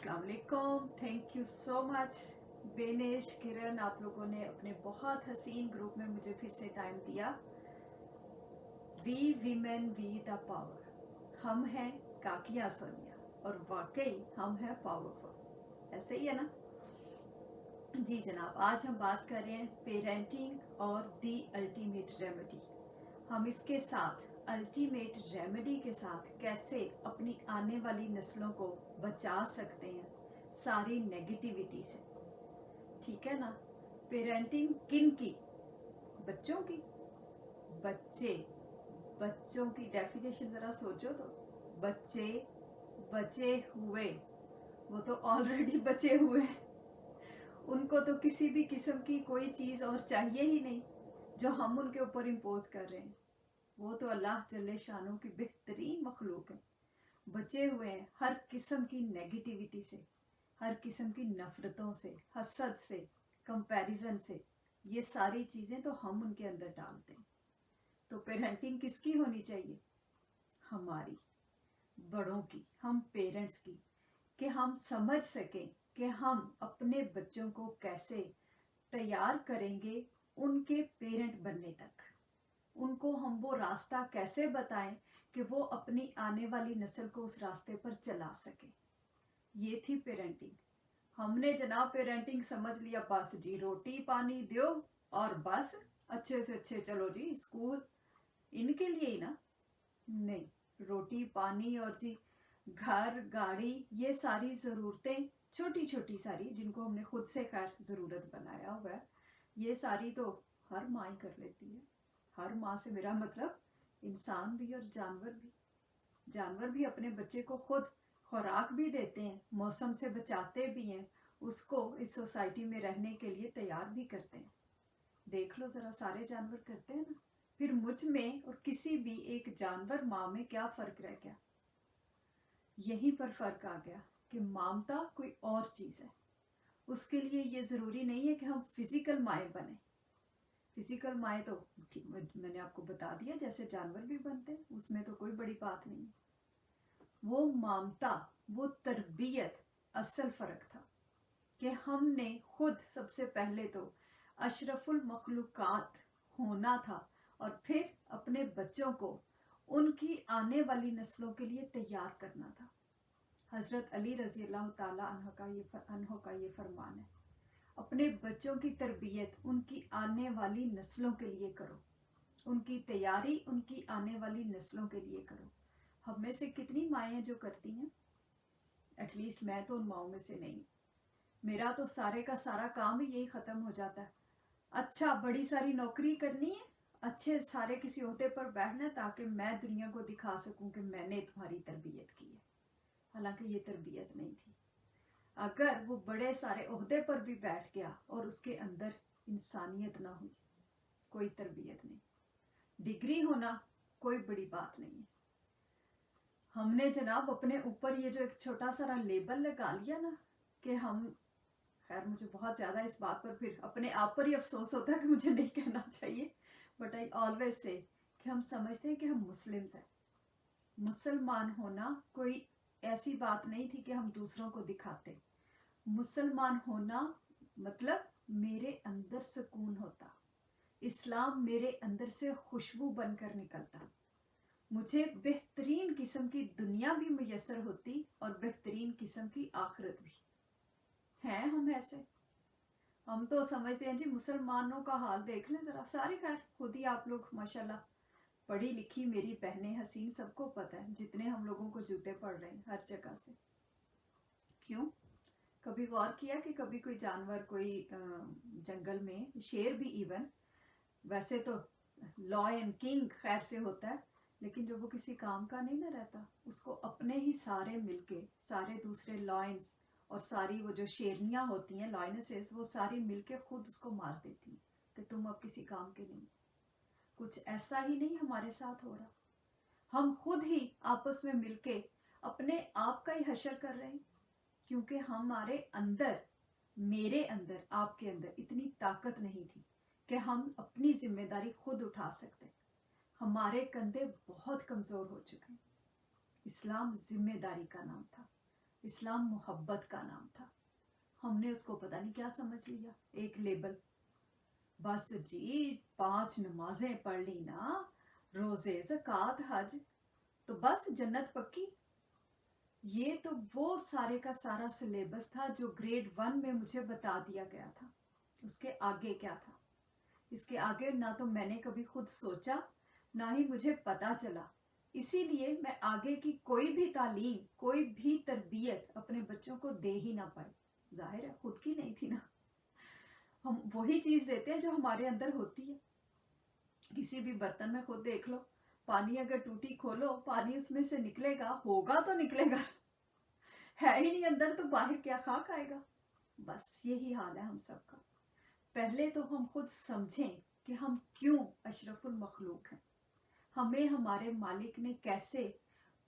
अस्सलाम वालेकुम। Thank you so much बेनेश, किरण, आप लोगों ने अपने बहुत हसीन ग्रुप में मुझे फिर से टाइम दिया। We women we the power. हम हैं काकिया सोनिया और वाकई हम हैं पावरफुल। ऐसे ही है ना जी जनाब। आज हम बात कर रहे हैं पेरेंटिंग और दी अल्टीमेट रेमेडी। हम इसके साथ अल्टीमेट रेमेडी के साथ कैसे अपनी आने वाली नस्लों को बचा सकते हैं सारी नेगेटिविटी से। ठीक है ना। पेरेंटिंग किन की? बच्चों की। बच्चों की डेफिनेशन जरा सोचो तो। बच्चे बचे हुए, वो तो ऑलरेडी बचे हुए हैं। उनको तो किसी भी किस्म की कोई चीज और चाहिए ही नहीं जो हम उनके ऊपर इम्पोज कर रहे हैं। वो तो अल्लाह जल्ले शानों की बेहतरीन मखलूक है। बचे हुए हैं हर किस्म की नेगेटिविटी से, हर किस्म की नफरतों से, हसद से, कंपैरिजन से। ये सारी चीजें तो हम उनके अंदर डालते हैं। तो पेरेंटिंग किसकी होनी चाहिए? हमारी, बड़ों की, हम पेरेंट्स की। कि हम समझ सकें कि हम अपने बच्चों को कैसे तैयार करेंगे उनके पेरेंट बनने तक। उनको हम वो रास्ता कैसे बताएं कि वो अपनी आने वाली नस्ल को उस रास्ते पर चला सके। ये थी पेरेंटिंग। हमने जनाब पेरेंटिंग समझ लिया बस जी, रोटी पानी दो और बस अच्छे से अच्छे चलो जी स्कूल, इनके लिए ही ना। नहीं, रोटी पानी और जी घर गाड़ी, ये सारी ज़रूरतें छोटी छोटी सारी जिनको हमने खुद से खैर ज़रूरत बनाया हुआ है, ये सारी तो हर माँ ही कर लेती है। हर माँ से मेरा मतलब इंसान भी और जानवर भी। जानवर भी अपने बच्चे को खुद खुराक भी देते हैं, मौसम से बचाते भी हैं, उसको इस सोसाइटी में रहने के लिए तैयार भी करते हैं। देख लो ज़रा, सारे जानवर करते हैं ना। फिर मुझ में और किसी भी एक जानवर माँ में क्या फ़र्क रह गया? यहीं पर फ़र्क आ गया कि ममता कोई और चीज़ है। उसके लिए ये ज़रूरी नहीं है कि हम फिज़िकल माएँ बने। फिज़िकल माएँ तो ठीक, मैंने आपको बता दिया जैसे जानवर भी बनते हैं, उसमें तो कोई बड़ी बात नहीं है। वो ममता, वो तरबियत असल फ़र्क था कि हमने खुद सबसे पहले तो अशरफुल मखलूकात होना था और फिर अपने बच्चों को उनकी आने वाली नस्लों के लिए तैयार करना था। हज़रत अली रज़ी अल्लाह ताला अन्हो का ये फरमान है, अपने बच्चों की तरबियत उनकी आने वाली नस्लों के लिए करो, उनकी तैयारी उनकी आने वाली नस्लों के लिए करो। हम में से कितनी माएँ जो करती हैं? एटलीस्ट मैं तो उन माओं में से नहीं। मेरा तो सारे का सारा काम ही यही ख़त्म हो जाता है। अच्छा, बड़ी सारी नौकरी करनी है, अच्छे सारे किसी ओहदे पर बैठना है ताकि मैं दुनिया को दिखा सकूं कि मैंने तुम्हारी तरबियत की है। हालांकि ये तरबियत नहीं थी। अगर वो बड़े सारे ओहदे पर भी बैठ गया और उसके अंदर इंसानियत ना हुई, कोई तरबियत नहीं। डिग्री होना कोई बड़ी बात नहीं है। हमने जनाब अपने ऊपर ये जो एक छोटा सा लेबल लगा लिया ना कि हम, खैर मुझे बहुत ज़्यादा इस बात पर फिर अपने आप पर ही अफसोस होता है कि मुझे नहीं कहना चाहिए, बट आई ऑलवेज से कि हम समझते हैं कि हम मुस्लिम्स हैं। मुसलमान होना कोई ऐसी बात नहीं थी कि हम दूसरों को दिखाते। मुसलमान होना मतलब मेरे अंदर सुकून होता, इस्लाम मेरे अंदर से खुशबू बनकर निकलता, मुझे बेहतरीन किस्म की दुनिया भी मुयसर होती और बेहतरीन किस्म की आखिरत भी। हैं हम ऐसे? हम तो समझते हैं जी मुसलमानों का हाल देख लें ज़रा। सारी खैर खुद ही आप लोग माशाल्लाह पढ़ी लिखी मेरी बहनें हसीन, सबको पता है जितने हम लोगों को जूते पड़ रहे हैं हर जगह से। क्यों? कभी गौर किया कि कभी कोई जानवर, कोई जंगल में शेर भी इवन, वैसे तो लॉयन किंग खैर से होता है, लेकिन जब वो किसी काम का नहीं ना रहता, उसको अपने ही सारे मिलके, सारे दूसरे लॉयंस और सारी वो जो शेरनियाँ होती हैं लॉयनेसेस, वो सारी मिलके खुद उसको मार देती हैं कि तुम अब किसी काम के नहीं। कुछ ऐसा ही नहीं हमारे साथ हो रहा? हम खुद ही आपस में मिलके अपने आप का ही हशर कर रहे हैं, क्योंकि हमारे अंदर, मेरे अंदर, आपके अंदर इतनी ताकत नहीं थी कि हम अपनी जिम्मेदारी खुद उठा सकते। हमारे कंधे बहुत कमज़ोर हो चुके हैं। इस्लाम जिम्मेदारी का नाम था। اسلام محبت کا نام تھا. ہم نے اس کو پتہ نہیں کیا سمجھ لیا, ایک لیبل. بس جی 5 نمازیں پڑھ لی نا, روزے زکوٰۃ حج, تو بس جنت پکی. یہ تو وہ سارے کا سارا سلیبس تھا جو گریڈ 1 میں مجھے بتا دیا گیا تھا. اس کے آگے کیا تھا, اس کے آگے نہ تو میں نے کبھی خود سوچا, نہ ہی مجھے پتا چلا. اسی لیے میں آگے کی کوئی بھی تعلیم, کوئی بھی تربیت اپنے بچوں کو دے ہی نہ پائی. ظاہر ہے خود کی نہیں تھی نا. ہم وہی چیز دیتے ہیں جو ہمارے اندر ہوتی ہے. کسی بھی برتن میں خود دیکھ لو, پانی اگر ٹوٹی کھولو, پانی اس میں سے نکلے گا, ہوگا تو نکلے گا, ہے ہی نہیں اندر تو باہر کیا خاک آئے گا. بس یہی حال ہے ہم سب کا. پہلے تو ہم خود سمجھیں کہ ہم کیوں اشرف المخلوق ہیں. ہمیں ہمارے مالک نے کیسے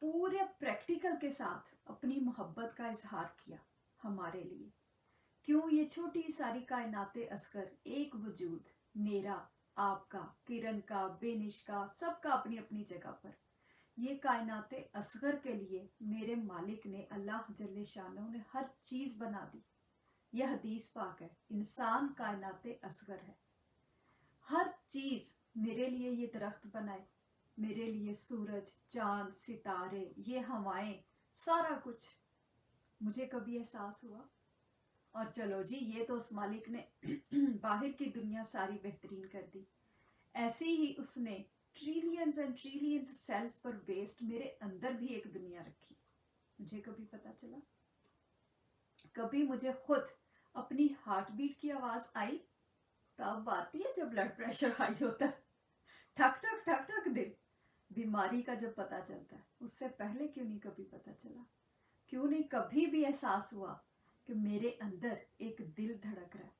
پورے پریکٹیکل کے ساتھ اپنی محبت کا اظہار کیا ہمارے لیے. کیوں یہ چھوٹی ساری کائنات اصغر, ایک وجود میرا, آپ کا, کرن کا, بینش کا, سب کا اپنی اپنی جگہ پر. یہ کائنات اصغر کے لیے میرے مالک نے, اللہ جل شانہ نے ہر چیز بنا دی. یہ حدیث پاک ہے, انسان کائنات اصغر ہے. ہر چیز میرے لیے, یہ درخت بنائے میرے لیے, سورج, چاند, ستارے, یہ ہوائیں, سارا کچھ. مجھے کبھی احساس ہوا, اور چلو جی یہ تو اس مالک نے باہر کی دنیا ساری بہترین کر دی, ایسی ہی اس نے ٹریلینز اینڈ ٹریلینز سیلز پر بیسڈ میرے اندر بھی ایک دنیا رکھی. مجھے کبھی پتا چلا, کبھی مجھے خود اپنی ہارٹ بیٹ کی آواز آئی؟ تب آتی ہے جب بلڈ پریشر ہائی ہوتا ہے, ٹھک ٹھک ٹھک ٹھک دل. بیماری کا جب پتا چلتا ہے, اس سے پہلے کیوں نہیں کبھی پتا چلا؟ کیوں نہیں کبھی بھی احساس ہوا کہ میرے اندر ایک دل دھڑک رہا ہے,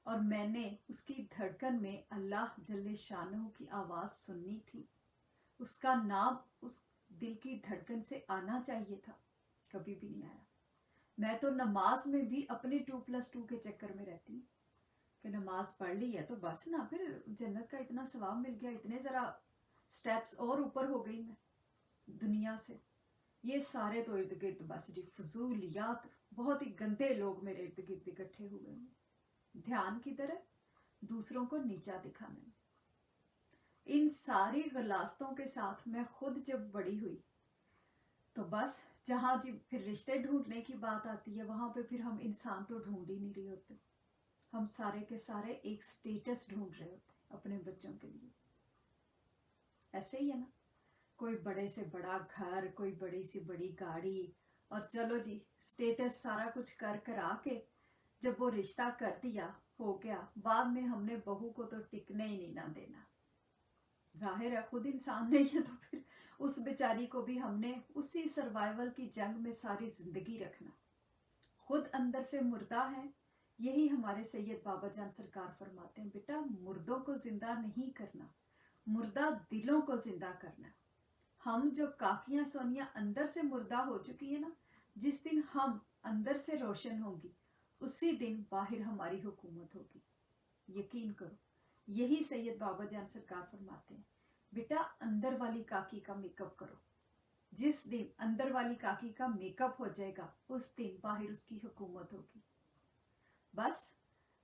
اور میں نے اس کی دھڑکن میں اللہ جل شانہ کی آواز سننی تھی. اس کا نام اس دل کی دھڑکن سے آنا چاہیے تھا, کبھی بھی نہیں آیا. میں تو نماز میں بھی اپنے 2+2 کے چکر میں رہتی ہوں کہ نماز پڑھ لی ہے تو بس نا, پھر جنت کا اتنا ثواب مل گیا, اتنے ذرا سٹیپس اور اوپر ہو گئی میں دنیا سے. یہ سارے تو ارد گرد بس جی فضولیات, بہت ہی گندے لوگ میرے ارد گرد اکٹھے ہوئے ہیں. دھیان کی طرح دوسروں کو نیچا دکھانے میں. ان ساری غلاستوں کے ساتھ میں خود جب بڑی ہوئی تو بس جہاں جی پھر رشتے ڈھونڈنے کی بات آتی ہے, وہاں پہ پھر ہم انسان تو ڈھونڈ ہی نہیں رہے ہوتے. ہم سارے کے سارے ایک سٹیٹس ڈھونڈ رہے ہوتے اپنے بچوں کے لیے. ایسے ہی ہے نا, کوئی بڑے سے بڑا گھر, کوئی بڑی سی بڑی گاڑی, اور چلو جی سٹیٹس سارا کچھ کرا کے جب وہ رشتہ کر دیا, ہو گیا, بعد میں ہم نے بہو کو تو ٹکنے ہی نہیں نہ دینا. ظاہر ہے خود انسان نہیں ہے, تو پھر اس بیچاری کو بھی ہم نے اسی سروائیول کی جنگ میں ساری زندگی رکھنا. خود اندر سے مردہ ہے. یہی ہمارے سید بابا جان سرکار فرماتے ہیں, بیٹا مردوں کو زندہ نہیں کرنا, مردہ دلوں کو زندہ کرنا. ہم جو کاکیاں سونیاں اندر سے مردہ ہو چکی ہیں نا, جس دن ہم اندر سے روشن ہوں گی, اسی دن باہر ہماری حکومت ہوگی. یقین کرو, یہی سید بابا جان سرکار فرماتے ہیں, بیٹا اندر والی کاکی کا میک اپ کرو. جس دن اندر والی کاکی کا میک اپ ہو جائے گا, اس دن باہر اس کی حکومت ہوگی. بس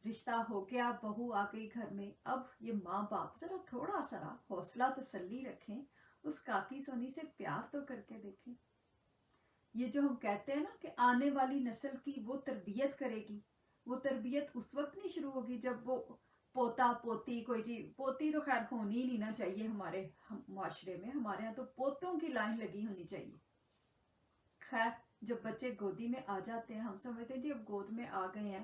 رشتہ ہو گیا, بہو آ گئی گھر میں. اب یہ ماں باپ ذرا تھوڑا سا حوصلہ تسلی رکھیں, اس کاکی سونی سے پیار تو کر کے دیکھیں. یہ جو ہم کہتے ہیں نا کہ آنے والی نسل کی وہ تربیت کرے گی, وہ تربیت اس وقت نہیں شروع ہوگی جب وہ پوتا پوتی, کوئی جی پوتی تو خیر ہونی ہی نہیں نہ چاہیے ہمارے معاشرے میں. ہمارے ہاں تو پوتوں کی لائن لگی ہونی چاہیے. خیر جب بچے گودی میں آ جاتے ہیں, ہم سمجھتے ہیں جی اب گود میں آ گئے ہیں,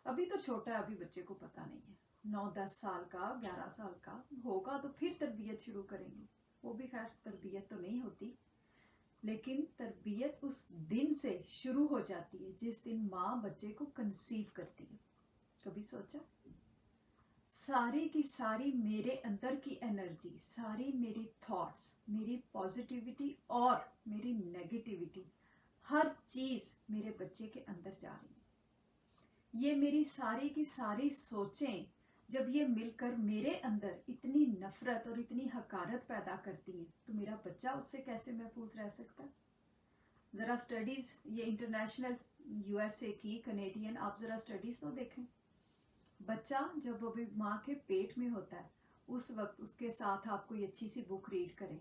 ابھی تو چھوٹا ہے, ابھی بچے کو پتہ نہیں ہے, 9-10 سال کا, 11 سال کا ہوگا تو پھر تربیت شروع کریں گے. وہ بھی خیر تربیت تو نہیں ہوتی, لیکن تربیت اس دن سے شروع ہو جاتی ہے جس دن ماں بچے کو کنسیو کرتی ہے. کبھی سوچا, ساری کی ساری میرے اندر کی انرجی, ساری میری تھاٹس, میری پازیٹیوٹی اور میری نیگیٹیوٹی, ہر چیز میرے بچے کے اندر جا رہی ہے. یہ میری ساری کی ساری سوچیں جب یہ مل کر میرے اندر اتنی نفرت اور اتنی حقارت پیدا کرتی ہیں, تو میرا بچہ اس سے کیسے محفوظ رہ سکتا ہے؟ ذرا اسٹڈیز یہ انٹرنیشنل USA کی کینیڈین آپ ذرا اسٹڈیز تو دیکھیں. بچہ جب وہ بھی ماں کے پیٹ میں ہوتا ہے اس وقت اس کے ساتھ آپ کوئی اچھی سی بک ریڈ کریں,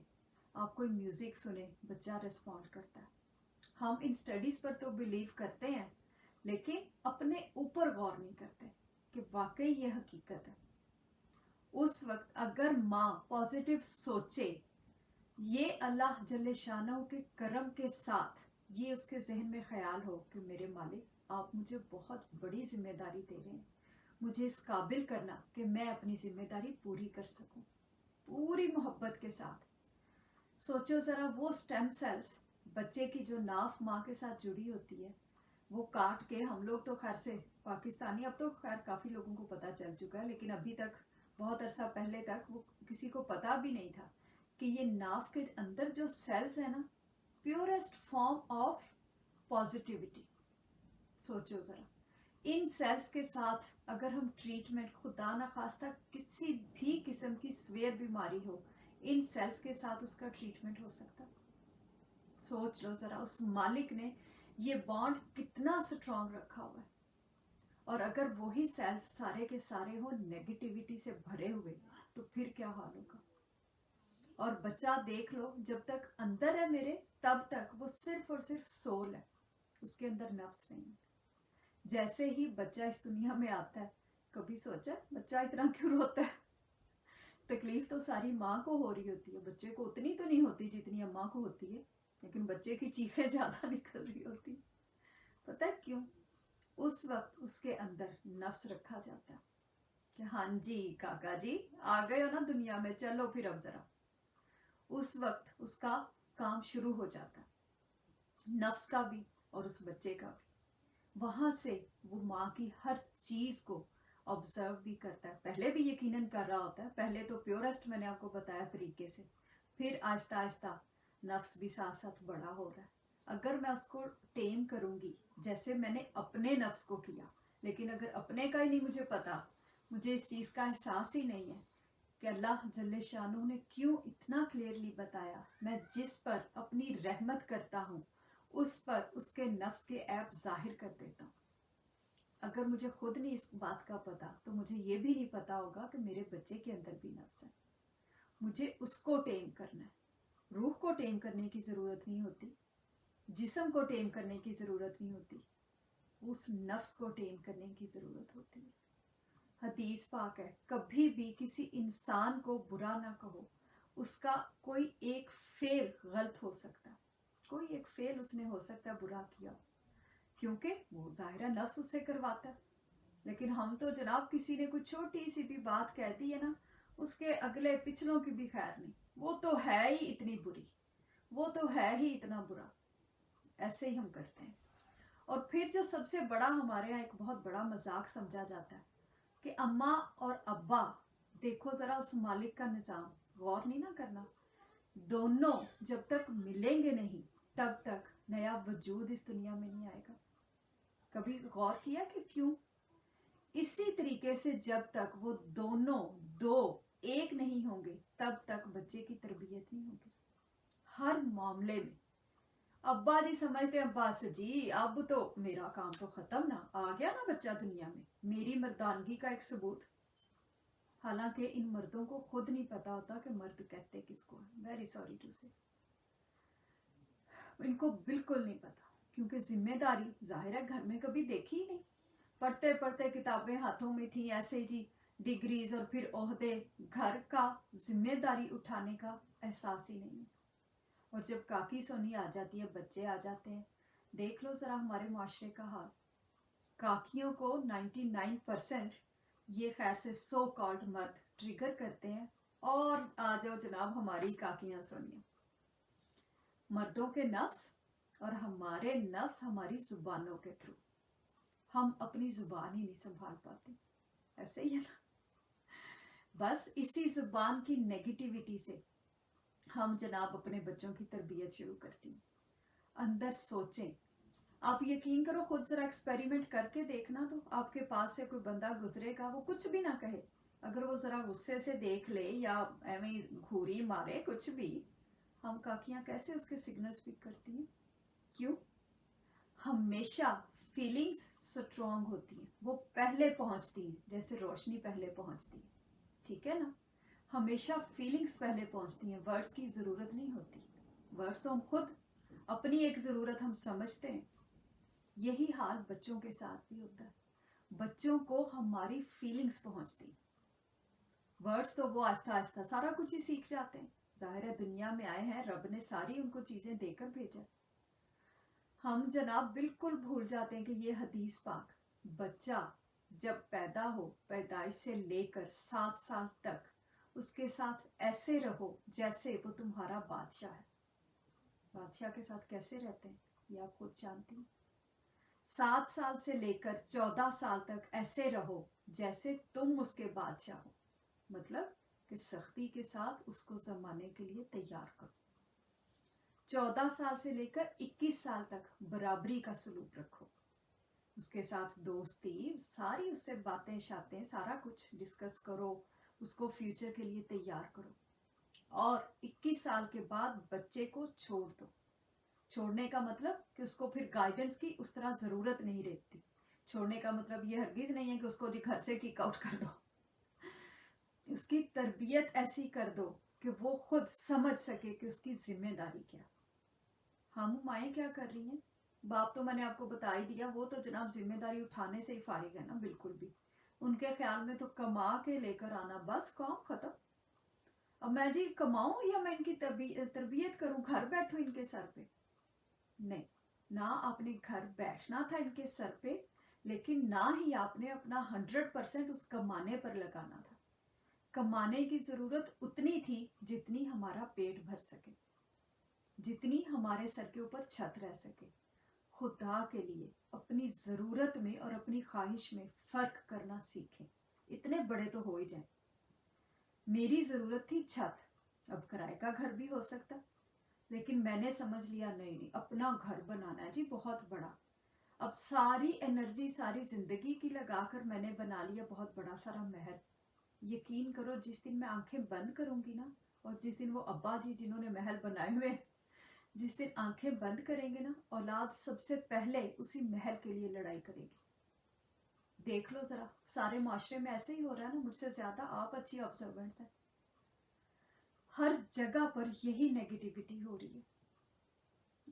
آپ کوئی میوزک سنیں, بچہ ریسپونڈ کرتا ہے. ہم ان اسٹڈیز پر تو بلیو کرتے ہیں لیکن اپنے اوپر غور نہیں کرتے کہ واقعی یہ حقیقت ہے. اس وقت اگر ماں پازیٹیو سوچے, یہ اللہ جل شانہ کے کرم کے ساتھ یہ اس کے ذہن میں خیال ہو کہ میرے مالک آپ مجھے بہت بڑی ذمہ داری دے رہے ہیں, مجھے اس قابل کرنا کہ میں اپنی ذمہ داری پوری کر سکوں, پوری محبت کے ساتھ. سوچو ذرا وہ سٹیم سیلز بچے کی جو ناف ماں کے ساتھ جڑی ہوتی ہے وہ کاٹ کے, ہم لوگ تو خیر سے پاکستانی, اب تو خیر کافی لوگوں کو پتہ چل چکا ہے لیکن ابھی تک بہت عرصہ پہلے تک وہ کسی کو پتہ بھی نہیں تھا کہ یہ ناف کے اندر جو سیلز ہیں نا, پیورسٹ فارم آف پازیٹیوٹی. سوچو ذرا ان سیلز کے ساتھ اگر ہم ٹریٹمنٹ, خدا نخواستہ کسی بھی قسم کی سویئر بیماری ہو, ان سیلز کے ساتھ اس کا ٹریٹمنٹ ہو سکتا. سوچ لو ذرا اس مالک نے یہ بانڈ کتنا سٹرونگ رکھا ہوا ہے. اور اگر وہی سیلز سارے کے سارے ہوں نیگیٹیوٹی سے بھرے ہوئے تو پھر کیا حال ہوگا. اور بچہ دیکھ لو جب تک اندر ہے میرے تب تک وہ صرف اور صرف سول ہے, اس کے اندر نفس نہیں ہے. جیسے ہی بچہ اس دنیا میں آتا ہے, کبھی سوچا بچہ اتنا کیوں روتا ہے؟ تکلیف تو ساری ماں کو ہو رہی ہوتی ہے, بچے کو اتنی تو نہیں ہوتی جتنی اماں کو ہوتی ہے, لیکن بچے کی چیخیں زیادہ نکل رہی ہوتی. پتہ ہے کیوں؟ اس وقت اس کے اندر نفس رکھا جاتا ہے کہ ہاں جی کاکا جی آ گئے ہو نا دنیا میں, چلو پھر اب ذرا. اس وقت اس کا کام شروع ہو جاتا ہے, نفس کا بھی اور اس بچے کا بھی. وہاں سے وہ ماں کی ہر چیز کو آبزرو بھی کرتا ہے. پہلے بھی یقیناً کر رہا ہوتا ہے, پہلے تو پیورسٹ میں نے آپ کو بتایا طریقے سے, پھر آہستہ آہستہ نفس بھی ساتھ ساتھ بڑا ہو رہا ہے. اگر میں اس کو ٹیم کروں گی جیسے میں نے اپنے نفس کو کیا, لیکن اگر اپنے کا ہی نہیں مجھے پتا, مجھے اس چیز کا احساس ہی نہیں ہے کہ اللہ جل شانہ نے کیوں اتنا کلیئرلی بتایا, میں جس پر اپنی رحمت کرتا ہوں اس پر اس کے نفس کے عیب ظاہر کر دیتا ہوں. اگر مجھے خود نہیں اس بات کا پتا تو مجھے یہ بھی نہیں پتا ہوگا کہ میرے بچے کے اندر بھی نفس ہے. مجھے اس کو ٹیم کرنا ہے. روح کو ٹیم کرنے کی ضرورت نہیں ہوتی, جسم کو ٹیم کرنے کی ضرورت نہیں ہوتی, اس نفس کو ٹیم کرنے کی ضرورت ہوتی ہے. حدیث پاک ہے, کبھی بھی کسی انسان کو برا نہ کہو, اس کا کوئی ایک فعل غلط ہو سکتا, کوئی ایک فعل اس نے ہو سکتا برا کیا, کیونکہ وہ ظاہرہ نفس اس سے کرواتا ہے. لیکن ہم تو جناب کسی نے کوئی چھوٹی سی بھی بات کہہ دی ہے نا, اس کے اگلے پچھلوں کی بھی خیر نہیں, وہ تو ہے ہی اتنی بری, وہ تو ہے ہی اتنا برا, ایسے ہی ہم کرتے ہیں. اور پھر جو سب سے بڑا ہمارے یہاں ایک بہت بڑا مذاق سمجھا جاتا ہے کہ اماں اور ابا, دیکھو ذرا اس مالک کا نظام, غور نہیں نہ کرنا, دونوں جب تک ملیں گے نہیں تب تک نیا وجود اس دنیا میں نہیں آئے گا. کبھی غور کیا کہ کیوں؟ اسی طریقے سے جب تک وہ دونوں دو ایک نہیں ہوں گے تب تک بچے کی تربیت نہیں ہوگی. ہر معاملے میں ابا جی سمجھتے ہیں بس جی اب تو میرا کام تو ختم, نہ آ گیا نا بچہ دنیا میں, میری مردانگی کا ایک ثبوت. حالانکہ ان مردوں کو خود نہیں پتا ہوتا کہ مرد کہتے کس کو ہے. ویری سوری ٹو سے, ان کو بالکل نہیں پتا, کیونکہ ذمہ داری ظاہر ہے گھر میں کبھی دیکھی ہی نہیں. پڑھتے پڑھتے کتابیں ہاتھوں میں تھیں ایسے جی, ڈگریز اور پھر عہدے, گھر کا ذمہ داری اٹھانے کا احساس ہی نہیں. اور جب کاکی سونی آ جاتی ہے, بچے آ جاتے ہیں, دیکھ لو ذرا ہمارے معاشرے کا حال. کاکیوں کو 99% یہ خیر سے سو کالڈ مرد ٹریگر کرتے ہیں, اور آ جاؤ جناب ہماری کاکیاں سونیاں. مردوں کے نفس اور ہمارے نفس ہماری زبانوں کے تھرو, ہم اپنی زبان ہی نہیں سنبھال پاتے. ایسے ہی ہے نا, بس اسی زبان کی نیگیٹیوٹی سے ہم جناب اپنے بچوں کی تربیت شروع کرتی ہیں. اندر سوچیں, آپ یقین کرو, خود ذرا ایکسپیریمنٹ کر کے دیکھنا, تو آپ کے پاس سے کوئی بندہ گزرے گا, وہ کچھ بھی نہ کہے, اگر وہ ذرا غصے سے دیکھ لے یا ایویں گھوری مارے کچھ بھی, ہم کاکیاں کیسے اس کے سگنلز پک کرتی ہیں. क्यों? हमेशा फीलिंग्स स्ट्रॉन्ग होती हैं, वो पहले पहुंचती हैं, जैसे रोशनी पहले पहुंचती है, ठीक है ना? हमेशा फीलिंग्स पहले पहुंचती हैं, वर्ड्स की जरूरत नहीं होती। वर्ड्स तो हम खुद अपनी एक जरूरत हम समझते हैं। यही हाल बच्चों के साथ भी होता है, बच्चों को हमारी फीलिंग्स पहुंचती। वर्ड्स तो वो आस्ता आस्ता सारा कुछ ही सीख जाते हैं, जाहिर है दुनिया में आए हैं, रब ने सारी उनको चीजें देकर भेजा। हम जनाब बिल्कुल भूल जाते हैं कि ये हदीस पाक, बच्चा जब पैदा हो, पैदाइश से लेकर 7 साल तक उसके साथ ऐसे रहो जैसे वो तुम्हारा बादशाह है। बादशाह के साथ कैसे रहते हैं ये आप खुद जानती हैं। 7 साल से लेकर 14 साल तक ऐसे रहो जैसे तुम उसके बादशाह हो, मतलब कि सख्ती के साथ उसको जमाने के लिए तैयार करो। 14 साल से लेकर 21 साल तक बराबरी का सलूक रखो, उसके साथ दोस्ती, सारी उससे बातें शातें सारा कुछ डिस्कस करो, उसको फ्यूचर के लिए तैयार करो। और 21 साल के बाद बच्चे को छोड़ दो। छोड़ने का मतलब कि उसको फिर गाइडेंस की उस तरह जरूरत नहीं रहती। छोड़ने का मतलब ये हरगिज नहीं है कि उसको जी घर से किक आउट कर दो। उसकी तरबियत ऐसी कर दो कि वो खुद समझ सके कि उसकी जिम्मेदारी क्या। हम माएँ क्या कर रही हैं? बाप तो मैंने आपको बता ही दिया, वो तो जनाब जिम्मेदारी उठाने से ही फारिग है ना, बिल्कुल भी। उनके ख्याल में तो कमा के लेकर आना, बस काम खत्म। अब मैं जी कमाऊं या मैं इनकी तरबियत करूं, घर बैठूं इनके सर पे? नहीं, ना आपने घर बैठना था इनके सर पे, लेकिन ना ही आपने अपना 100% उस कमाने पर लगाना था। कमाने की जरूरत उतनी थी जितनी हमारा पेट भर सके, जितनी हमारे सर के ऊपर छत रह सके। खुदा के लिए अपनी जरूरत में और अपनी ख्वाहिश में फर्क करना सीखें। इतने बड़े तो हो ही जाए। मेरी जरूरत थी छत, अब किराए का घर भी हो सकता, लेकिन मैंने समझ लिया नहीं, अपना घर बनाना है जी बहुत बड़ा। अब सारी एनर्जी सारी जिंदगी की लगाकर मैंने बना लिया बहुत बड़ा सारा महल। यकीन करो जिस दिन मैं आंखें बंद करूंगी ना, और जिस दिन वो अब्बा जी जिन्होंने महल बनाए हुए, जिस दिन आंखें बंद करेंगे ना, औलाद सबसे पहले उसी महल के लिए लड़ाई करेगी। देख लो जरा, सारे माशरे में ऐसे ही हो रहा है ना, मुझसे ज्यादा आप अच्छी ऑब्जर्वेंट्स हैं। हर जगह पर यही नेगेटिविटी हो रही है।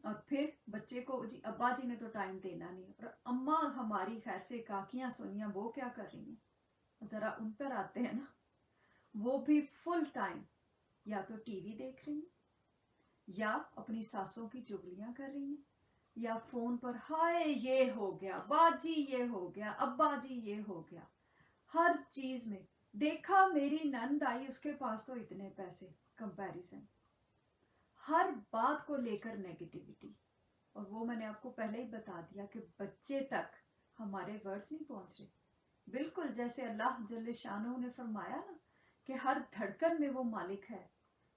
और फिर बच्चे को जी अब्बा जी ने तो टाइम देना नहीं, और अम्मा हमारी खैर से काकियां सोनिया वो क्या कर रही हैं, जरा उन पर आते हैं ना। वो भी फुल टाइम या तो टीवी देख रही हैं, या अपनी सासों की चुगलियां कर रही हैं, या फोन पर हाय ये हो गया, बाजी ये हो गया, अब्बा जी ये हो गया। हर चीज में देखा मेरी नंद आई, उसके पास तो इतने पैसे, कंपैरिजन, हर बात को लेकर नेगेटिविटी। और वो मैंने आपको पहले ही बता दिया कि बच्चे तक हमारे वर्ड्स नहीं पहुंच रहे। बिल्कुल जैसे अल्लाह जल्ले शानो ने फरमाया ना कि हर धड़कन में वो मालिक है,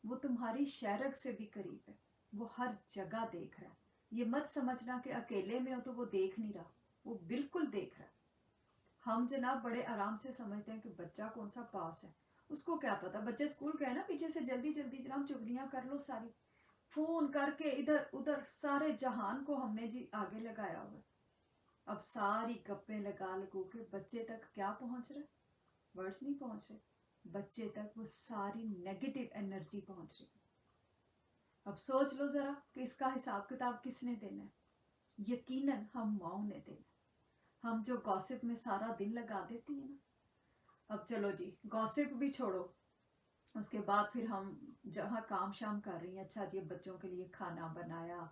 वो तुम्हारी शहरक से भी करीब है, वो हर जगह देख रहा है। ये मत समझना कि अकेले में हो तो वो देख नहीं रहा, वो बिल्कुल देख रहा है। हम जनाब बड़े आराम से समझते हैं कि बच्चा कौन सा पास है, उसको क्या पता, बच्चे स्कूल गए ना, पीछे से जल्दी जल्दी जनाब चुगलियां कर लो सारी, फोन करके इधर उधर सारे जहान को हमने जी आगे लगाया हुआ। अब सारी गप्पे लगा लगो के बच्चे तक क्या पहुंच रहा है? वर्ड्स नहीं पहुंच रहे, बच्चे तक वो सारी नेगेटिव एनर्जी पहुंच रही। अब सोच लो जरा कि इसका हिसाब किताब किसने देना है? यकीनन हम माओ ने देना। हम जो गॉसिप में सारा दिन लगा देती है ना। अब चलो जी गॉसिप भी छोड़ो, उसके बाद फिर हम जहाँ काम शाम कर रही हैं, अच्छा जी बच्चों के लिए खाना बनाया,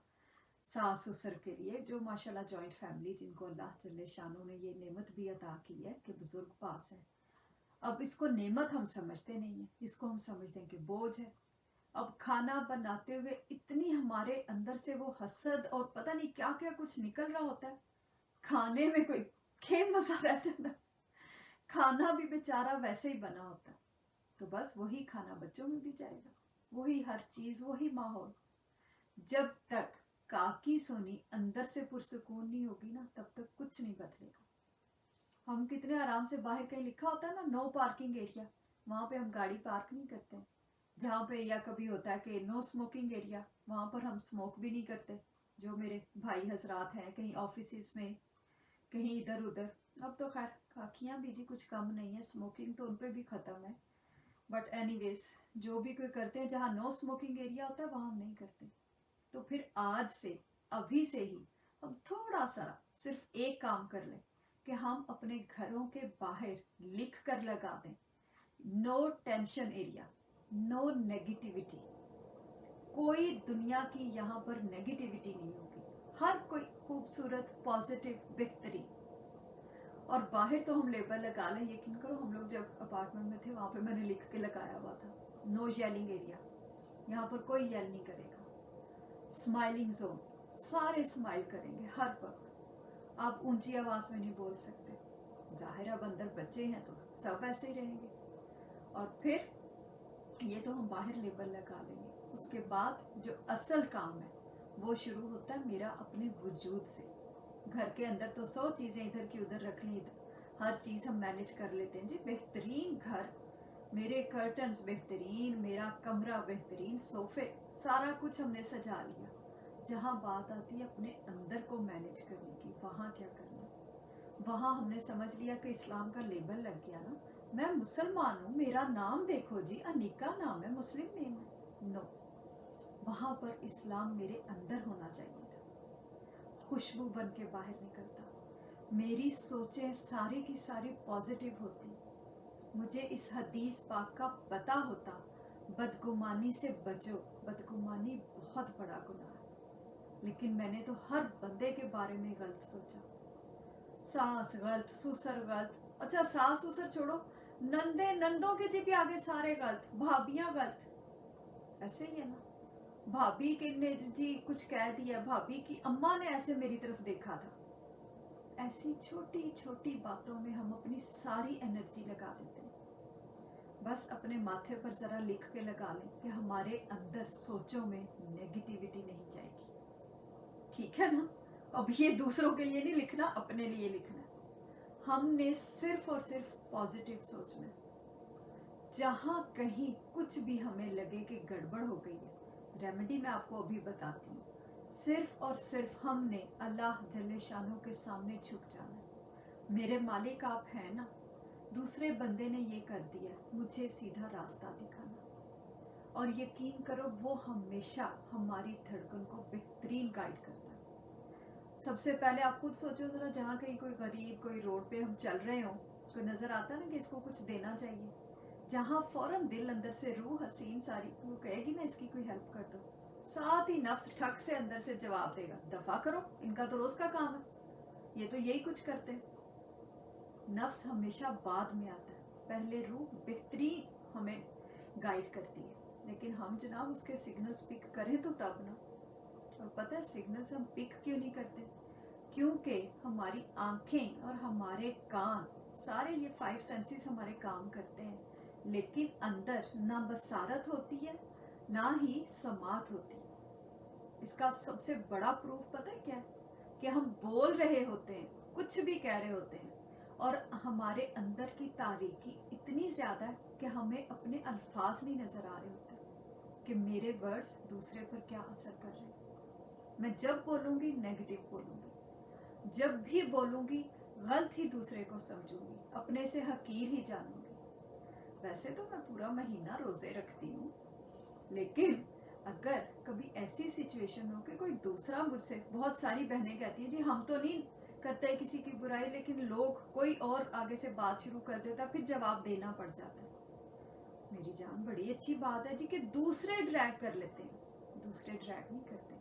सास ससुर के लिए, जो माशाल्लाह जॉइंट फैमिली जिनको अल्लाह जल्ले शानों ने ये नेमत भी अता की है कि बुजुर्ग पास है। अब इसको नेमत हम समझते नहीं है, इसको हम समझते हैं कि बोझ है। अब खाना बनाते हुए इतनी हमारे अंदर से वो हसद और पता नहीं क्या क्या कुछ निकल रहा होता है, खाने में कोई खेम मसा रह जाना, खाना भी बेचारा वैसे ही बना होता है, तो बस वही खाना बच्चों में भी जाएगा, वही हर चीज, वही माहौल। जब तक काकी सोनी अंदर से पुरसुकून नहीं होगी ना, तब तक कुछ नहीं बदलेगा। हम कितने आराम से बाहर कहीं लिखा होता है ना नो पार्किंग एरिया, वहां पे हम गाड़ी पार्क नहीं करते हैं। जहाँ पे या कभी होता है कि नो स्मोकिंग एरिया, वहां पर हम स्मोक भी नहीं करते। जो मेरे भाई हजरात हैं कहीं ऑफिस में, कहीं इधर उधर, अब तो खैर खाकियाँ भी जी कुछ कम नहीं है, स्मोकिंग तो उन पे भी ख़त्म है, बट एनीवेज जो भी कोई करते हैं, जहाँ नो स्मोकिंग एरिया होता है वहाँ हम नहीं करते। तो फिर आज से, अभी से ही हम थोड़ा सा सिर्फ एक काम कर लें कि हम अपने घरों के बाहर लिख कर लगा दें, no tension area, no negativity. कोई दुनिया की यहाँ पर नेगेटिविटी नहीं होगी, हर कोई खूबसूरत, पॉजिटिव, बेहतरीन। और बाहर तो हम लेबल लगा लें, यकीन करो हम लोग जब अपार्टमेंट में थे वहाँ पे मैंने लिख के लगाया हुआ था, नो येलिंग एरिया, यहाँ पर कोई येल नहीं करेगा। स्माइलिंग जोन, सारे स्माइल करेंगे हर वक्त, आप ऊंची आवाज़ में नहीं बोल सकते, जाहिर अब अंदर बच्चे हैं तो सब ऐसे ही रहेंगे। और फिर ये तो हम बाहर लेबल लगा लेंगे। उसके बाद जो असल काम है वो शुरू होता है मेरा अपने वजूद से। घर के अंदर तो 100 चीज़ें इधर की उधर रख ली, हर चीज़ हम मैनेज कर लेते हैं जी, बेहतरीन घर, मेरे कर्टन्स बेहतरीन, मेरा कमरा बेहतरीन, सोफे, सारा कुछ हमने सजा लिया। जहाँ बात आती है अपने अंदर को मैनेज करने की, वहाँ क्या करना। वहाँ हमने समझ लिया कि इस्लाम का लेबल लग गया ना, मैं मुसलमान हूँ, मेरा नाम देखो जी, अनिका नाम है, मुस्लिम नेम है, नो, वहाँ पर इस्लाम मेरे अंदर होना चाहिए था, खुशबू बन के बाहर निकलता, मेरी सोचें सारी की सारी पॉजिटिव होती, मुझे इस हदीस पाक का पता होता, बदगुमानी से बचो, बदगुमानी बहुत बड़ा गुनाह है। लेकिन मैंने तो हर बंदे के बारे में गलत सोचा, सास गलत, ससुर गलत, अच्छा सास ससुर छोड़ो, नंदे नंदों के जी भी आगे सारे गलत, भाभियां गलत, ऐसे ही है ना। भाभी के ने जी कुछ कह दिया, भाभी की अम्मा ने ऐसे मेरी तरफ देखा था। ऐसी छोटी छोटी बातों में हम अपनी सारी एनर्जी लगा देते हैं। बस अपने माथे पर जरा लिख के लगा लें कि हमारे अंदर सोचों में नेगेटिविटी नहीं जाएगी, ठीक है ना। अब ये दूसरों के लिए नहीं लिखना, अपने लिए लिखना है। हमने सिर्फ और सिर्फ पॉजिटिव सोचना है। जहाँ कहीं कुछ भी हमें लगे कि गड़बड़ हो गई है, रेमेडी मैं आपको अभी बताती हूँ, सिर्फ और सिर्फ हमने अल्लाह जल्ले शानों के सामने झुक जाना। मेरे मालिक आप हैं ना, दूसरे बंदे ने ये कर दिया, मुझे सीधा रास्ता दिखाना। और यकीन करो वो हमेशा हमारी धड़कन को बेहतरीन गाइड करता है। सबसे पहले आप खुद सोचो जरा, जहाँ कहीं कोई गरीब, कोई रोड पे हम चल रहे हो, कोई नजर आता है ना कि इसको कुछ देना चाहिए, जहाँ फौरन दिल अंदर से रूह हसीन सारी वो कहेगी ना इसकी कोई हेल्प कर दो, साथ ही नफ्स ठक से अंदर से जवाब देगा, दफा करो, इनका तो रोज का काम है, ये तो यही कुछ करते हैं। नफ्स हमेशा बाद में आता है, पहले रूह बेहतरीन हमें गाइड करती है, लेकिन हम जनाब उसके सिग्नल्स पिक करें तो तब ना। और पता है सिग्नल्स हम पिक क्यों नहीं करते, क्योंकि हमारी आंखें और हमारे कान, सारे ये 5 सेंसेस हमारे काम करते हैं, लेकिन अंदर ना बसारत होती है ना ही समात होती है। इसका सबसे बड़ा प्रूफ पता है क्या है, कि हम बोल रहे होते हैं, कुछ भी कह रहे होते हैं, और हमारे अंदर की तारीकी इतनी ज्यादा है कि हमें अपने अल्फाज नहीं नजर आ रहे होते कि मेरे वर्ड्स दूसरे पर क्या असर कर रहे हैं। मैं जब बोलूंगी नेगेटिव बोलूंगी, जब भी बोलूंगी गलत ही दूसरे को समझूंगी, अपने से हकीर ही जानूंगी। वैसे तो मैं पूरा महीना रोजे रखती हूँ, लेकिन अगर कभी ऐसी सिचुएशन हो कि कोई दूसरा मुझसे, बहुत सारी बहनें कहती हैं जी हम तो नहीं करते किसी की बुराई, लेकिन लोग कोई और आगे से बात शुरू कर देता, फिर जवाब देना पड़ जाता है। मेरी जान बड़ी अच्छी बात है जी कि दूसरे ड्रैग कर लेते हैं, दूसरे ड्रैग नहीं करते।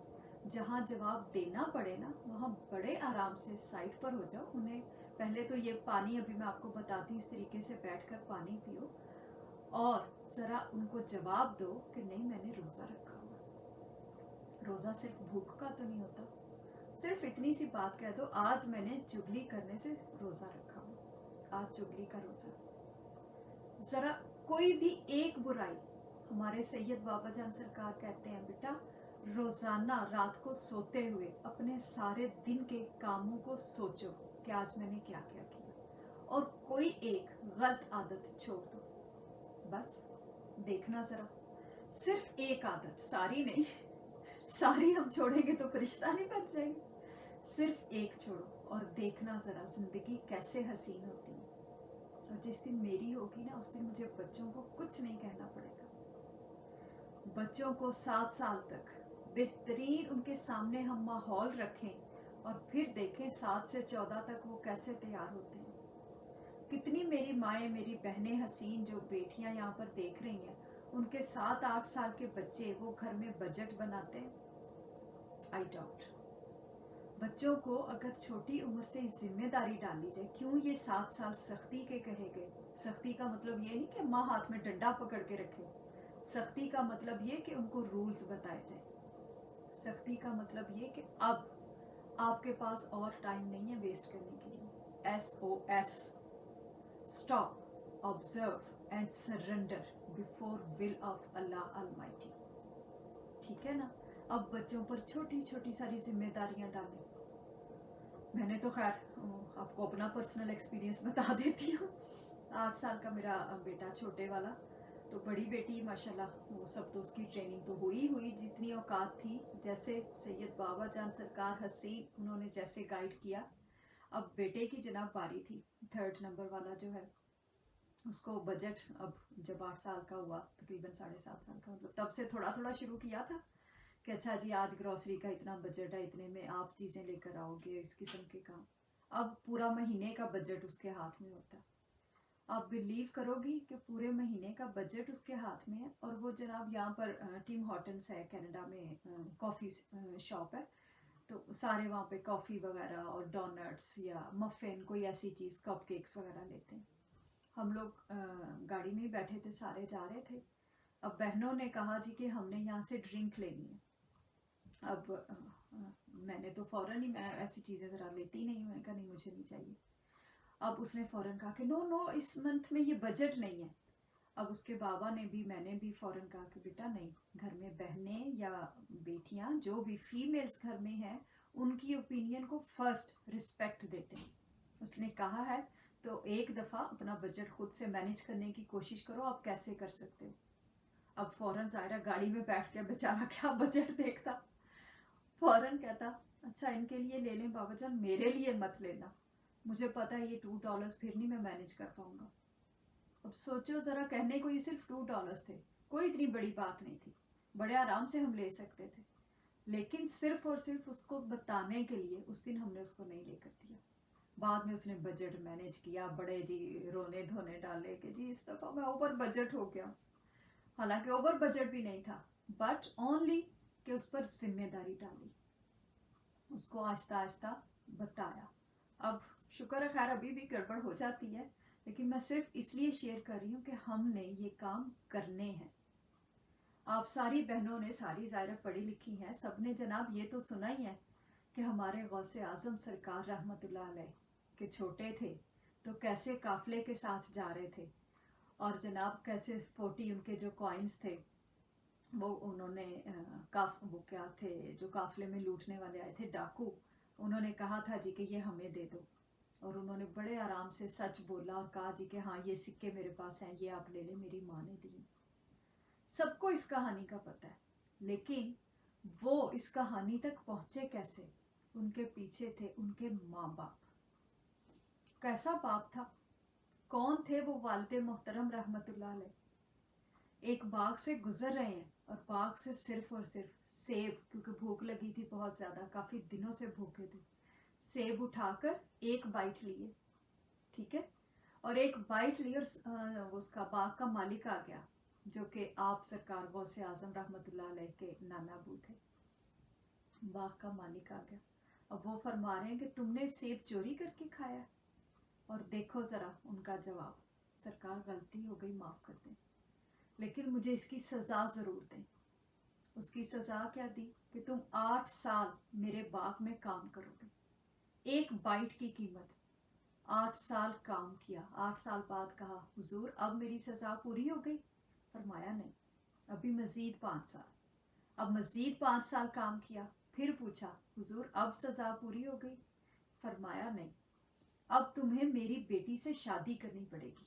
जहाँ जवाब देना पड़े ना, वहाँ बड़े आराम से साइड पर हो जाओ। उन्हें पहले तो ये पानी अभी मैं आपको बताती हूँ, इस तरीके से बैठकर पानी पियो और जरा उनको जवाब दो कि नहीं मैंने रोजा रखा हुआ। रोजा सिर्फ भूख का तो नहीं होता, सिर्फ इतनी सी बात कह दो, आज मैंने चुगली करने से रोजा रखा हुआ, आज चुगली का रोजा। जरा कोई भी एक बुराई, हमारे सैयद बाबा जान सरकार कहते हैं बेटा रोजाना रात को सोते हुए अपने सारे दिन के कामों को सोचो कि आज मैंने क्या क्या किया, और कोई एक गलत आदत छोड़ दो। बस देखना जरा, सिर्फ एक आदत, सारी नहीं, सारी हम छोड़ेंगे तो फरिश्ता नहीं बन जाएंगे। सिर्फ एक छोड़ो और देखना ज़रा ज़िंदगी कैसे हसीन होती है। और जिस दिन मेरी होगी ना, उस दिन मुझे बच्चों को कुछ नहीं कहना पड़ेगा। बच्चों को 7 साल तक बेहतरीन उनके सामने हम माहौल रखें और फिर देखें 7 से 14 तक वो कैसे तैयार होते हैं। कितनी मेरी माएँ, मेरी बहनें हसीन जो बेटियां यहाँ पर देख रही हैं, उनके 7-8 साल के बच्चे वो घर में बजट बनाते हैं। I doubt. बच्चों को अगर छोटी उम्र से जिम्मेदारी डाली जाए, क्यों ये 7 साल सख्ती के कहे गए। सख्ती का मतलब ये नहीं कि माँ हाथ में डंडा पकड़ के रखे। सख्ती का मतलब ये कि उनको रूल्स बताए जाए। सख्ती का मतलब ये कि अब आपके पास और टाइम नहीं है वेस्ट करने के लिए। SOS, stop, observe and surrender before will of Allah Almighty. ठीक है ना। अब बच्चों पर छोटी छोटी सारी जिम्मेदारियां डालें। मैंने तो खैर आपको अपना पर्सनल एक्सपीरियंस बता देती हूँ। 8 साल का मेरा बेटा छोटे वाला, तो बड़ी बेटी माशाल्लाह वो सब तो उसकी ट्रेनिंग तो हुई जितनी औकात थी। जैसे सैयद बाबा जान सरकार हसीन उन्होंने जैसे गाइड किया। अब बेटे की जनाब बारी थी। 3rd नंबर वाला जो है, उसको बजट अब जब 8 साल का हुआ, तकरीबन 7.5 साल का, मतलब तब से थोड़ा थोड़ा शुरू किया था कि अच्छा जी आज ग्रोसरी का इतना बजट है, इतने में आप चीज़ें लेकर आओगे, इस किस्म के काम। अब पूरा महीने का बजट उसके हाथ में होता है। आप बिलीव करोगी कि पूरे महीने का बजट उसके हाथ में है। और वो जनाब यहाँ पर टिम हॉर्टन्स है कनाडा में, कॉफ़ी शॉप है, तो सारे वहाँ पे कॉफ़ी वगैरह और डोनट्स या मफ़िन, कोई ऐसी चीज़, कपकेक्स वगैरह लेते हैं। हम लोग गाड़ी में ही बैठे थे, सारे जा रहे थे। अब बहनों ने कहा जी कि हमने यहाँ से ड्रिंक लेनी है। अब मैंने तो फ़ौरन ही, मैं ऐसी चीज़ें ज़रा लेती नहीं हूँ, मैंने कहा नहीं मुझे नहीं चाहिए। अब उसने फ़ौरन कहा कि नो इस मंथ में ये बजट नहीं है। अब उसके बाबा ने भी, मैंने भी फ़ौरन कहा कि बेटा नहीं, घर में बहनें या बेटियां जो भी फीमेल्स घर में हैं, उनकी ओपिनियन को फर्स्ट रिस्पेक्ट देते हैं। उसने कहा है तो एक दफ़ा अपना बजट खुद से मैनेज करने की कोशिश करो, आप कैसे कर सकते हो। अब फ़ौरन ज़ाहिरा गाड़ी में बैठ के बेचारा क्या बजट देखता, फ़ौरन कहता अच्छा इनके लिए ले लें बाबा जान, मेरे लिए मत लेना, मुझे पता है ये $2 फिर नहीं मैं मैनेज कर पाऊंगा। अब सोचो ज़रा, कहने को ये सिर्फ $2 थे, कोई इतनी बड़ी बात नहीं थी, बड़े आराम से हम ले सकते थे। लेकिन सिर्फ और सिर्फ उसको बताने के लिए उस दिन हमने उसको नहीं लेकर दिया। बाद में उसने बजट मैनेज किया, बड़े जी रोने धोने डाले कि जी इस दफ़ा मैं ओवर बजट हो गया। हालांकि ओवर बजट भी नहीं था, बट ओनली कि उस पर जिम्मेदारी डाली, उसको आहिस्ता आहिस्ता बताया। अब शुक्र है खैर अभी भी गड़बड़ हो जाती है, लेकिन मैं सिर्फ इसलिए शेयर कर रही हूँ कि हमने ये काम करने हैं। आप सारी बहनों ने, सारी ज़ाहिरा पढ़ी लिखी हैं, सब ने जनाब ये तो सुना ही है कि हमारे गौसे आज़म सरकार रहमतुल्लाह अलैह के छोटे थे तो कैसे काफिले के साथ जा रहे थे, और जनाब कैसे 40 उनके जो कॉइन्स थे वो उन्होंने वो क्या थे जो काफिले में लूटने वाले आए थे, डाकू, उन्होंने कहा था जी कि ये हमें दे दो, और उन्होंने बड़े आराम से सच बोला और कहा जी कि हाँ ये सिक्के मेरे पास हैं, ये आप ले लें, मेरी माँ ने दिए। सबको इस कहानी का पता है, लेकिन वो इस कहानी तक पहुंचे कैसे, उनके पीछे थे उनके माँ बाप। कैसा बाप था, कौन थे वो वालिद मोहतरम रहमतुल्लाह अलैह। एक बाग से गुजर रहे हैं और बाग से सिर्फ और सिर्फ सेब, क्योंकि भूख लगी थी बहुत ज़्यादा, काफ़ी दिनों से भूखे थे, सेब उठाकर एक बाइट लिए, ठीक है, और एक बाइट ली और उसका बाग का मालिक आ गया जो कि आप सरकार गौसे आज़म रहमतुल्लाह अलैह के नाना अबू थे। बाग का मालिक आ गया, अब वो फरमा रहे हैं कि तुमने सेब चोरी करके खाया। और देखो ज़रा उनका जवाब, सरकार गलती हो गई, माफ़ कर दें, लेकिन मुझे इसकी सज़ा ज़रूर दें। उसकी सज़ा क्या दी कि तुम 8 साल मेरे बाग में काम करोगे, एक बाइट की कीमत। 8 साल काम किया, 8 साल बाद कहा हुजूर अब मेरी सज़ा पूरी हो गई। फरमाया नहीं, अभी मज़ीद 5 साल। अब मज़ीद 5 साल काम किया, फिर पूछा हुजूर अब सज़ा पूरी हो गई। फरमाया नहीं, अब तुम्हें मेरी बेटी से शादी करनी पड़ेगी।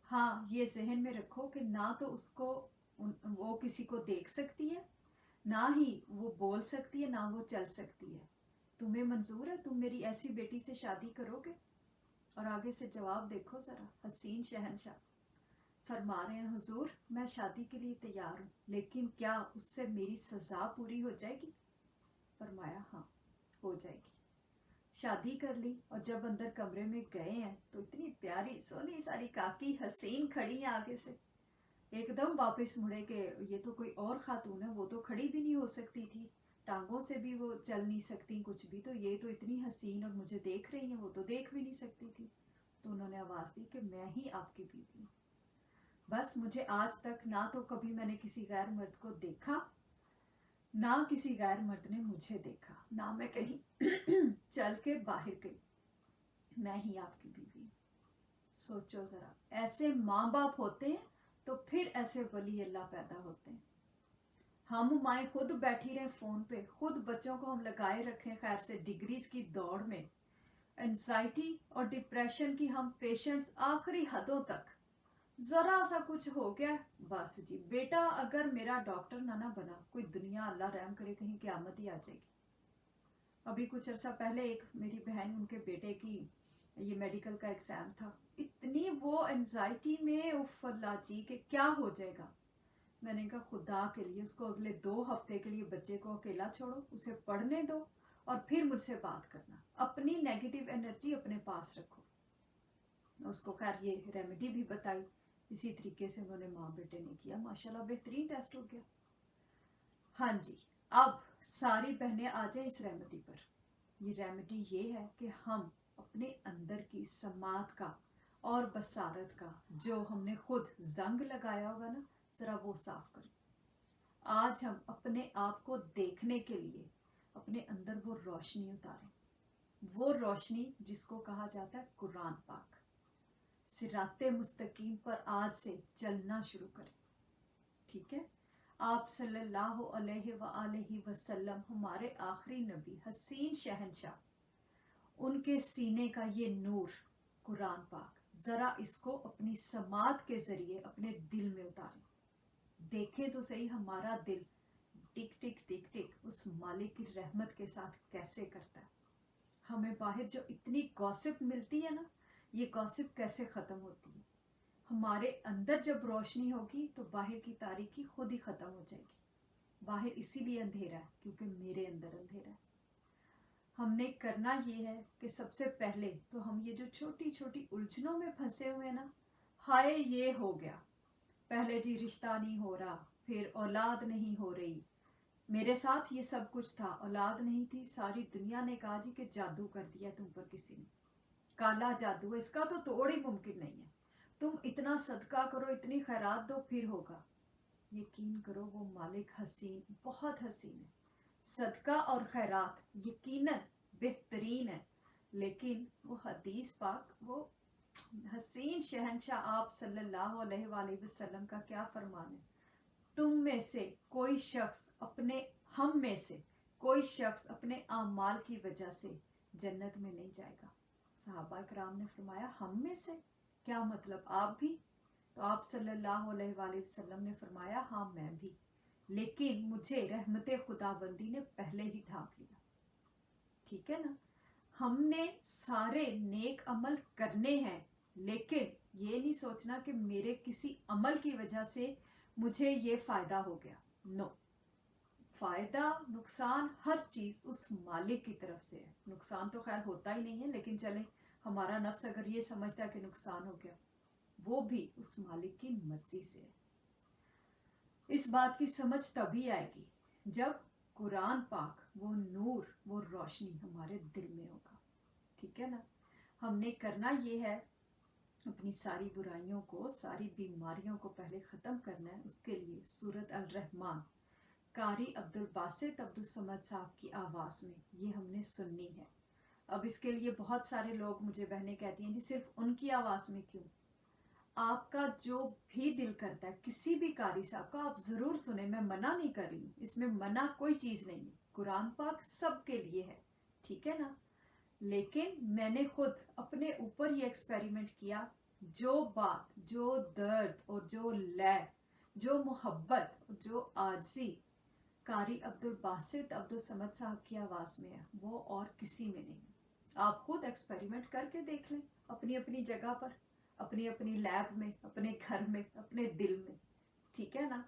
हाँ ये जहन में रखो कि ना तो उसको वो किसी को देख सकती है, ना ही वो बोल सकती है ना वो चल सकती है। तुम्हें मंजूर है, तुम मेरी ऐसी बेटी से शादी करोगे? और आगे से जवाब देखो जरा, हसीन शहनशाह फरमा रहे हैं, हुजूर मैं शादी के लिए तैयार हूँ, लेकिन क्या उससे मेरी सजा पूरी हो जाएगी? फरमाया हाँ हो जाएगी। शादी कर ली और जब अंदर कमरे में गए हैं तो इतनी प्यारी सोनी सारी काकी हसीन खड़ी है आगे से। एकदम वापस मुड़े के ये तो कोई और खातून है, वो तो खड़ी भी नहीं हो सकती थी, टांगों से भी वो चल नहीं सकती कुछ भी, तो ये तो इतनी हसीन और मुझे देख रही है, वो तो देख भी नहीं सकती थी। तो उन्होंने आवाज़ दी कि मैं ही आपकी बीवी हूँ। बस मुझे आज तक ना तो कभी मैंने किसी गैर मर्द को देखा, ना किसी गैर मर्द ने मुझे देखा, ना मैं कहीं चल के बाहर गई, मैं ही आपकी बीवी हूँ। सोचो जरा, ऐसे माँ बाप होते हैं तो फिर ऐसे वली अल्लाह पैदा होते हैं। हम माएँ खुद बैठी रहे फोन पे, खुद बच्चों को हम लगाए रखें खैर से डिग्रीज की दौड़ में, एंजाइटी और डिप्रेशन की हम पेशेंट्स आखिरी हदों तक, जरा सा कुछ हो गया बस जी बेटा अगर मेरा डॉक्टर ना बना, कोई दुनिया अल्लाह रहम करे कहीं क़यामत ही आ जाएगी। अभी कुछ अर्सा पहले एक मेरी बहन, उनके बेटे की ये मेडिकल का एग्जाम था, इतनी वो एंजाइटी में, उफ अल्लाह जी के क्या हो जाएगा। मैंने कहा खुदा के लिए उसको अगले 2 हफ्ते के लिए बच्चे को अकेला छोड़ो, उसे पढ़ने दो और फिर मुझसे बात करना, अपनी नेगेटिव एनर्जी अपने पास रखो। उसको खैर ये रेमेडी भी बताई, इसी तरीके से उन्होंने माँ बेटे ने किया, माशाल्लाह बेहतरीन टेस्ट हो गया। हाँ जी, अब सारी बहनें आ जाए इस रेमेडी पर। ये रेमेडी ये है कि हम अपने अंदर की समात का और बसारत का जो हमने खुद जंग लगाया होगा ना, जरा वो साफ करें। आज हम अपने आप को देखने के लिए अपने अंदर वो रोशनी उतारें, वो रोशनी जिसको कहा जाता है कुरान पाक। सिराते मुस्तकीम पर आज से चलना शुरू करें, ठीक है। आप सल्लल्लाहु अलैहि वसल्लम हमारे आखिरी नबी, हसीन शहनशाह, उनके सीने का ये नूर कुरान पाक, जरा इसको अपनी समात के जरिए अपने दिल में उतारें। देखें तो सही हमारा दिल टिक टिक टिक टिक उस मालिक की रहमत के साथ कैसे करता है। हमें बाहर जो इतनी गॉसिप मिलती है ना, ये गॉसिप कैसे खत्म होती है। हमारे अंदर जब रोशनी होगी तो बाहर की तारीकी खुद ही खत्म हो जाएगी। बाहर इसीलिए अंधेरा है क्योंकि मेरे अंदर अंधेरा है। हमने करना ये है कि सबसे पहले तो हम ये जो छोटी छोटी उलझनों में फंसे हुए ना, हाय ये हो गया, पहले जी रिश्ता नहीं हो रहा, फिर औलाद नहीं हो रही, मेरे साथ ये सब कुछ था, औलाद नहीं थी, सारी दुनिया ने कहा जी कि जादू कर दिया तुम पर किसी ने, काला जादू है, इसका तो तोड़ ही मुमकिन नहीं है, तुम इतना सदका करो, इतनी खैरात दो फिर होगा। यकीन करो वो मालिक हसीन, बहुत हसीन है। सदका और खैरात यकीनन बेहतरीन है, लेकिन वो हदीस पाक, वो हसीन शहनशाह आप सल्लल्लाहु अलैहि वसल्लम का क्या फरमान है, तुम में से कोई शख्स अपने, हम में से कोई शख्स अपने आमाल की वजह से जन्नत में नहीं जाएगा। सहाबा कराम ने फरमाया हम में से, क्या मतलब आप भी? तो आप सल्लल्लाहु अलैहि वसल्लम ने फरमाया हाँ मैं भी, लेकिन मुझे रहमते खुदाबंदी ने पहले ही ढांप लिया, ठीक है ना। हमने सारे नेक अमल करने हैं, लेकिन ये नहीं सोचना कि मेरे किसी अमल की वजह से मुझे ये फायदा हो गया। नो, फायदा नुकसान हर चीज उस मालिक की तरफ से है। नुकसान तो खैर होता ही नहीं है, लेकिन चले हमारा नफ्स अगर ये समझता है कि नुकसान हो गया, वो भी उस मालिक की मर्जी से है। इस बात की समझ तभी आएगी जब कुरान पाक, वो नूर, वो रोशनी हमारे दिल में होगा, ठीक है ना। हमने करना ये है, अपनी सारी बुराइयों को, सारी बीमारियों को पहले ख़त्म करना है। उसके लिए सूरत अल रहमान कारी अब्दुल बासित अब्दुल समद साहब की आवाज़ में ये हमने सुननी है। अब इसके लिए बहुत सारे लोग, मुझे बहनें कहती हैं जी सिर्फ उनकी आवाज़ में क्यों? आपका जो भी दिल करता है किसी भी कारी साहब का आप ज़रूर सुने, मैं मना नहीं कर रही हूँ, इसमें मना कोई चीज़ नहीं है, कुरान पाक सबके लिए है, ठीक है ना। लेकिन मैंने खुद अपने ऊपर ये एक्सपेरिमेंट किया, जो बात, जो दर्द और जो लय, जो मोहब्बत, जो आजिज़ी कारी अब्दुल बासित अब्दुल समद साहब की आवाज़ में है, वो और किसी में नहीं। आप खुद एक्सपेरिमेंट करके देख लें, अपनी अपनी जगह पर, अपनी अपनी लैब में, अपने घर में, अपने दिल में, ठीक है ना।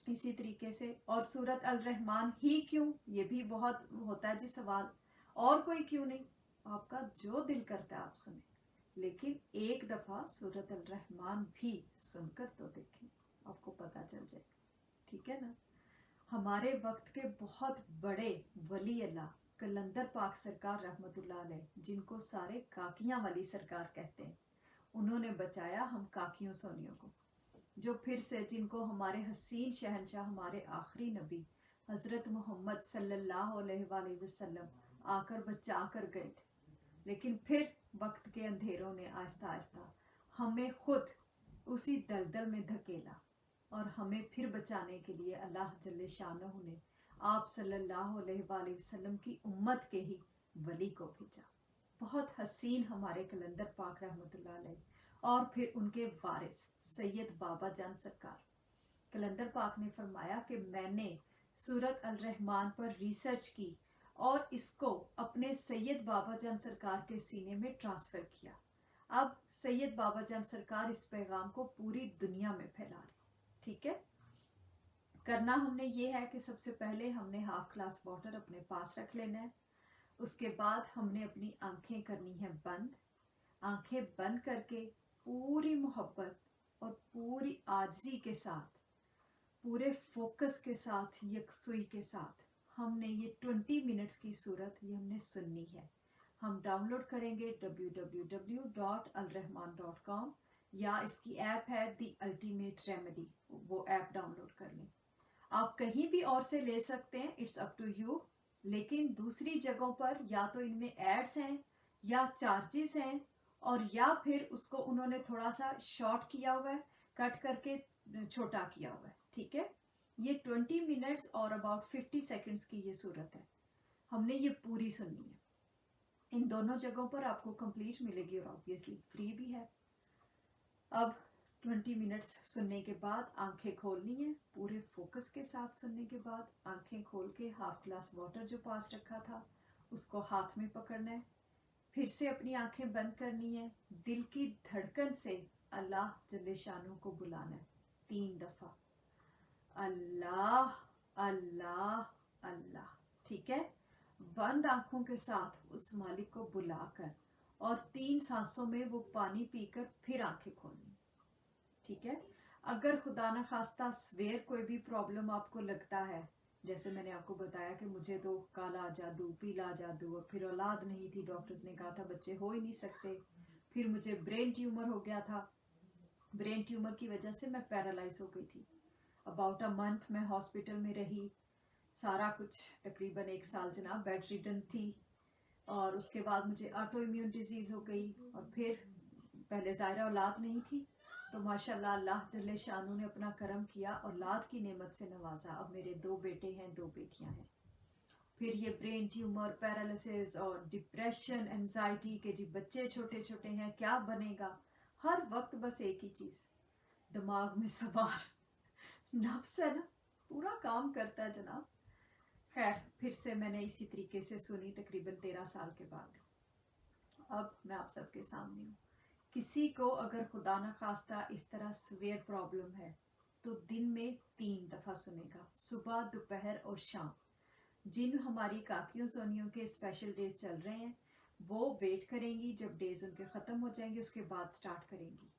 इसी तरीके से, और सूरत अल रहमान ही क्यों, ये भी बहुत होता है जी सवाल, और कोई क्यों नहीं, आपका जो दिल करता है आप सुने, लेकिन एक दफ़ा सूरत अल रहमान भी सुनकर तो देखें, आपको पता चल जाए, ठीक है ना। हमारे वक्त के बहुत बड़े वली अल्लाह कलंदर पाक सरकार रहमतुल्लाह अलैह, जिनको सारे काकियां वाली सरकार कहते हैं, उन्होंने बचाया हम काकियों सोनियों को, जो फिर से, जिनको हमारे हसीन शहनशाह, हमारे आखिरी नबी हज़रत मोहम्मद सल्लल्लाहु अलैहि वसल्लम आकर बचा कर गए थे, लेकिन फिर वक्त के अंधेरों ने आहिस्ता आहिस्ता हमें खुद उसी दलदल में धकेला, और हमें फिर बचाने के लिए अल्लाह जल्ले शानहू ने आप सल्लल्लाहु अलैहि वसल्लम की उम्मत के ही वली को भेजा। बहुत हसीन हमारे कलंदर पाक रहमतुल्लाह अलैह, और फिर उनके वारिस सैयद बाबा जान सरकार। कलंदर पाक ने फरमाया कि मैंने सूरत अल रहमान पर रिसर्च की और इसको अपने सैयद बाबा जान सरकार के सीने में ट्रांसफ़र किया। अब सैयद बाबा जान सरकार इस पैगाम को पूरी दुनिया में फैला रहे, ठीक है। करना हमने ये है कि सबसे पहले हमने हाफ ग्लास वाटर अपने पास रख लेना है, उसके बाद हमने अपनी आंखें करनी है बंद, आंखें बंद करके पूरी मोहब्बत और पूरी आजिज़ी के साथ, पूरे फोकस के साथ, यकसुई के साथ हमने ये 20 मिनट्स की सूरत ये हमने सुननी है। हम डाउनलोड करेंगे www.alrahman.com, या इसकी ऐप है दी अल्टीमेट रेमेडी, वो ऐप डाउनलोड कर लें। आप कहीं भी और से ले सकते हैं, इट्स अप टू यू, लेकिन दूसरी जगहों पर या तो इनमें एड्स हैं या चार्जेस हैं, और या फिर उसको उन्होंने थोड़ा सा शॉर्ट किया हुआ है, कट करके छोटा किया हुआ है, ठीक है। ये 20 मिनट्स और अबाउट 50 सेकंड्स की ये सूरत है, हमने ये पूरी सुननी है। इन दोनों जगहों पर आपको कंप्लीट मिलेगी और ऑब्वियसली फ्री भी है। अब 20 मिनट्स सुनने के बाद आंखें खोलनी है, पूरे फोकस के साथ सुनने के बाद आंखें खोल के हाफ ग्लास वाटर जो पास रखा था उसको हाथ में पकड़ना है, फिर से अपनी आंखें बंद करनी है, दिल की धड़कन से अल्लाह जल्ले शानू को बुलाना है 3 दफ़ा, अल्लाह अल्लाह अल्लाह, ठीक है। बंद आंखों के साथ उस मालिक को बुलाकर और 3 सांसों में वो पानी पीकर फिर आंखें खोलनी, ठीक है। अगर खुदा न खास्ता सवेर कोई भी प्रॉब्लम आपको लगता है, जैसे मैंने आपको बताया कि मुझे तो काला जादू, पीला जादू, और फिर औलाद नहीं थी, डॉक्टर्स ने कहा था बच्चे हो ही नहीं सकते, फिर मुझे ब्रेन ट्यूमर हो गया था, ब्रेन ट्यूमर की वजह से मैं पैरालाइज हो गई थी, अबाउट अ मंथ मैं हॉस्पिटल में रही, सारा कुछ तकरीबन 1 साल जनाब बेड रिडन थी, और उसके बाद मुझे ऑटो इम्यून डिजीज़ हो गई, और फिर पहले ज़ाहिरा औलाद नहीं थी, तो माशाल्लाह अल्लाह जल्ले शानू ने अपना करम किया, औलाद की नेमत से नवाजा। अब मेरे 2 बेटे हैं, 2 बेटियां हैं। फिर ये ब्रेन ट्यूमर, पैरालिसिस और डिप्रेशन, एंजाइटी के जी बच्चे छोटे छोटे हैं, क्या बनेगा, हर वक्त बस एक ही चीज़ दिमाग में सवार, नफ्स है ना, पूरा काम करता है जनाब। खैर, फिर से मैंने इसी तरीके से सुनी तकरीबन 13 साल के बाद। अब मैं आप सबके सामने हूँ। किसी को अगर खुदा न खास्ता इस तरह सवेयर प्रॉब्लम है तो दिन में 3 दफ़ा सुनेगा, सुबह, दोपहर और शाम। जिन हमारी काकियों सोनियों के स्पेशल डेज चल रहे हैं वो वेट करेंगी जब डेज उनके ख़त्म हो जाएंगे, उसके बाद स्टार्ट करेंगी।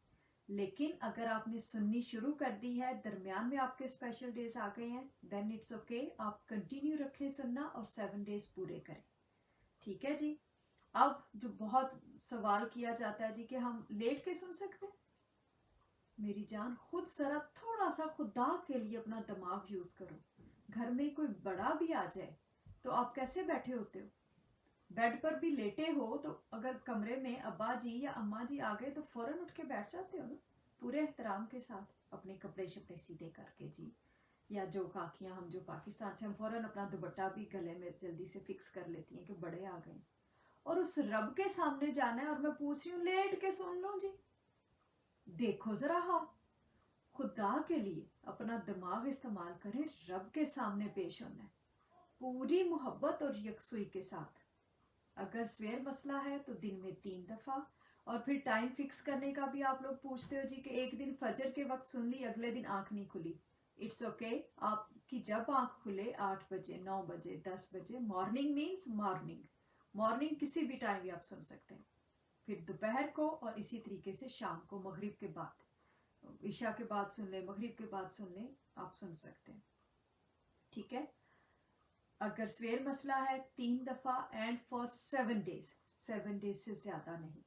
लेकिन अगर आपने सुननी शुरू कर दी है, दरमियान में आपके स्पेशल डेज आ गए हैं, देन इट्स ओके, आप कंटिन्यू रखें सुनना और 7 डेज पूरे करें, ठीक है जी। अब जो बहुत सवाल किया जाता है जी कि हम लेट के सुन सकते हैं, मेरी जान खुद जरा थोड़ा सा खुदा के लिए अपना दिमाग यूज करो। घर में कोई बड़ा भी आ जाए तो आप कैसे बैठे होते हो, बेड पर भी लेटे हो तो अगर कमरे में अब्बा जी या अम्मा जी आ गए तो फौरन उठ के बैठ जाते हो ना, पूरे एहतराम के साथ, अपने कपड़े शपड़े सीधे करके जी, या जो काकियां हम जो पाकिस्तान से, हम फौरन अपना दुपट्टा भी गले में जल्दी से फिक्स कर लेती हैं कि बड़े आ गए, और उस रब के सामने जाना है और मैं पूछ रही हूँ लेट के सुन लो जी, देखो जरा हाल, खुदा के लिए अपना दिमाग इस्तेमाल करें, रब के सामने पेश होना है पूरी मोहब्बत और यकसुई के साथ। अगर सवेर मसला है तो दिन में 3 दफ़ा, और फिर टाइम फिक्स करने का भी आप लोग पूछते हो जी कि एक दिन फजर के वक्त सुन ली, अगले दिन आंख नहीं खुली। इट्स ओके, आपकी जब आंख खुले 8 बजे, 9 बजे, 10 बजे, मॉर्निंग मीन्स मॉर्निंग, मॉर्निंग किसी भी टाइम भी आप सुन सकते हैं। फिर दोपहर को, और इसी तरीके से शाम को, मगरिब के बाद, ईशा के बाद सुन ले, मगरिब के बाद सुन ले, आप सुन सकते हैं। ठीक है। अगर सवेर मसला है 3 दफ़ा, एंड फॉर 7 डेज, 7 डेज से ज़्यादा नहीं।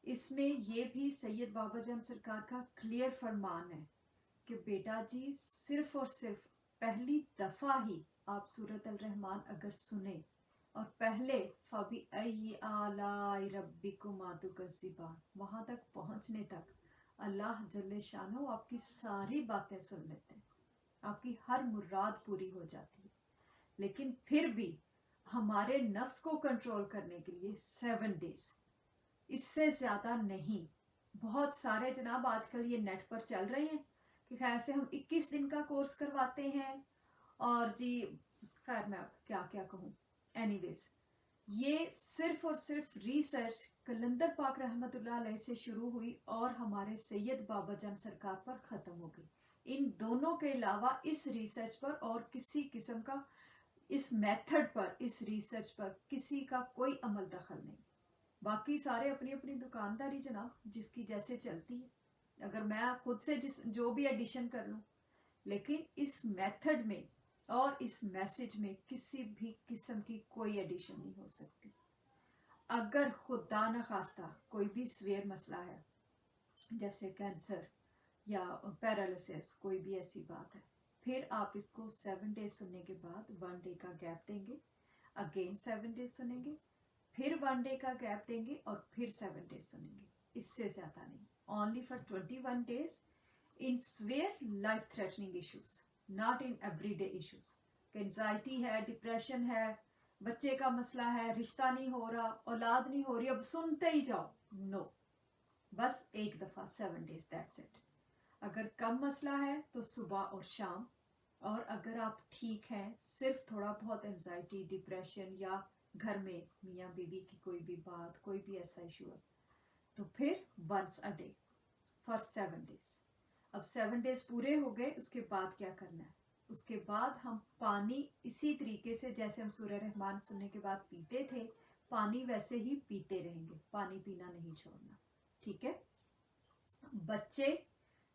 इसमें ये भी सैयद बाबा जान सरकार का क्लियर फरमान है कि बेटा जी सिर्फ और सिर्फ पहली दफ़ा ही आप सूरत अल रहमान अगर सुने, और पहले फबी आई आलाई रब्बिकुम तुकज़्ज़िबान, वहाँ तक पहुँचने तक अल्लाह जल्ले शानो आपकी सारी बातें सुन लेते हैं, आपकी हर मुराद पूरी हो जाती है। लेकिन फिर भी हमारे नफ्स को कंट्रोल करने के लिए 7 डेज, इससे ज़्यादा नहीं। बहुत सारे जनाब आजकल ये नेट पर चल रहे हैं कि खैर से हम 21 दिन का कोर्स करवाते हैं, और जी खैर मैं क्या क्या कहूँ। एनीवेज, ये सिर्फ और सिर्फ रिसर्च कलंदर पाक रहमतुल्लाह अलैह से शुरू हुई और हमारे सैयद बाबा जान सरकार पर ख़त्म हो गई। इन दोनों के अलावा इस रिसर्च पर और किसी किस्म का, इस मेथड पर, इस रिसर्च पर किसी का कोई अमल दखल नहीं। बाकी सारे अपनी अपनी दुकानदारी जनाब, जिसकी जैसे चलती है। अगर मैं खुद से जो भी एडिशन कर लूँ, लेकिन इस मेथड में और इस मैसेज में किसी भी किस्म की कोई एडिशन नहीं हो सकती। अगर खुदा न खास्ता कोई भी सवेर मसला है, जैसे कैंसर या पैरालिसिस, कोई भी ऐसी बात है, फिर आप इसको 7 डेज सुनने के बाद 1 डे का गैप देंगे, अगेन 7 डेज सुनेंगे, फिर 1 डे का गैप देंगे, और फिर 7 डेज सुनेंगे। इससे ज़्यादा नहीं। Only for 21 days in swear life threatening issues, not in everyday issues. Anxiety है, डिप्रेशन है, बच्चे का मसला है, रिश्ता नहीं हो रहा, औलाद नहीं हो रही, अब सुनते ही जाओ, नो। बस एक दफ़ा 7 डेज, दैट्स इट। अगर कम मसला है तो सुबह और शाम, और अगर आप ठीक हैं, सिर्फ थोड़ा बहुत एंजाइटी, डिप्रेशन, या घर में मियाँ बीवी की कोई भी बात, कोई भी ऐसा इशू है, तो फिर once a day for 7 days. अब 7 डेज पूरे हो गए, उसके बाद क्या करना है? उसके बाद हम पानी इसी तरीके से जैसे हम सूरह रहमान सुनने के बाद पीते थे, पानी वैसे ही पीते रहेंगे, पानी पीना नहीं छोड़ना। ठीक है। बच्चे,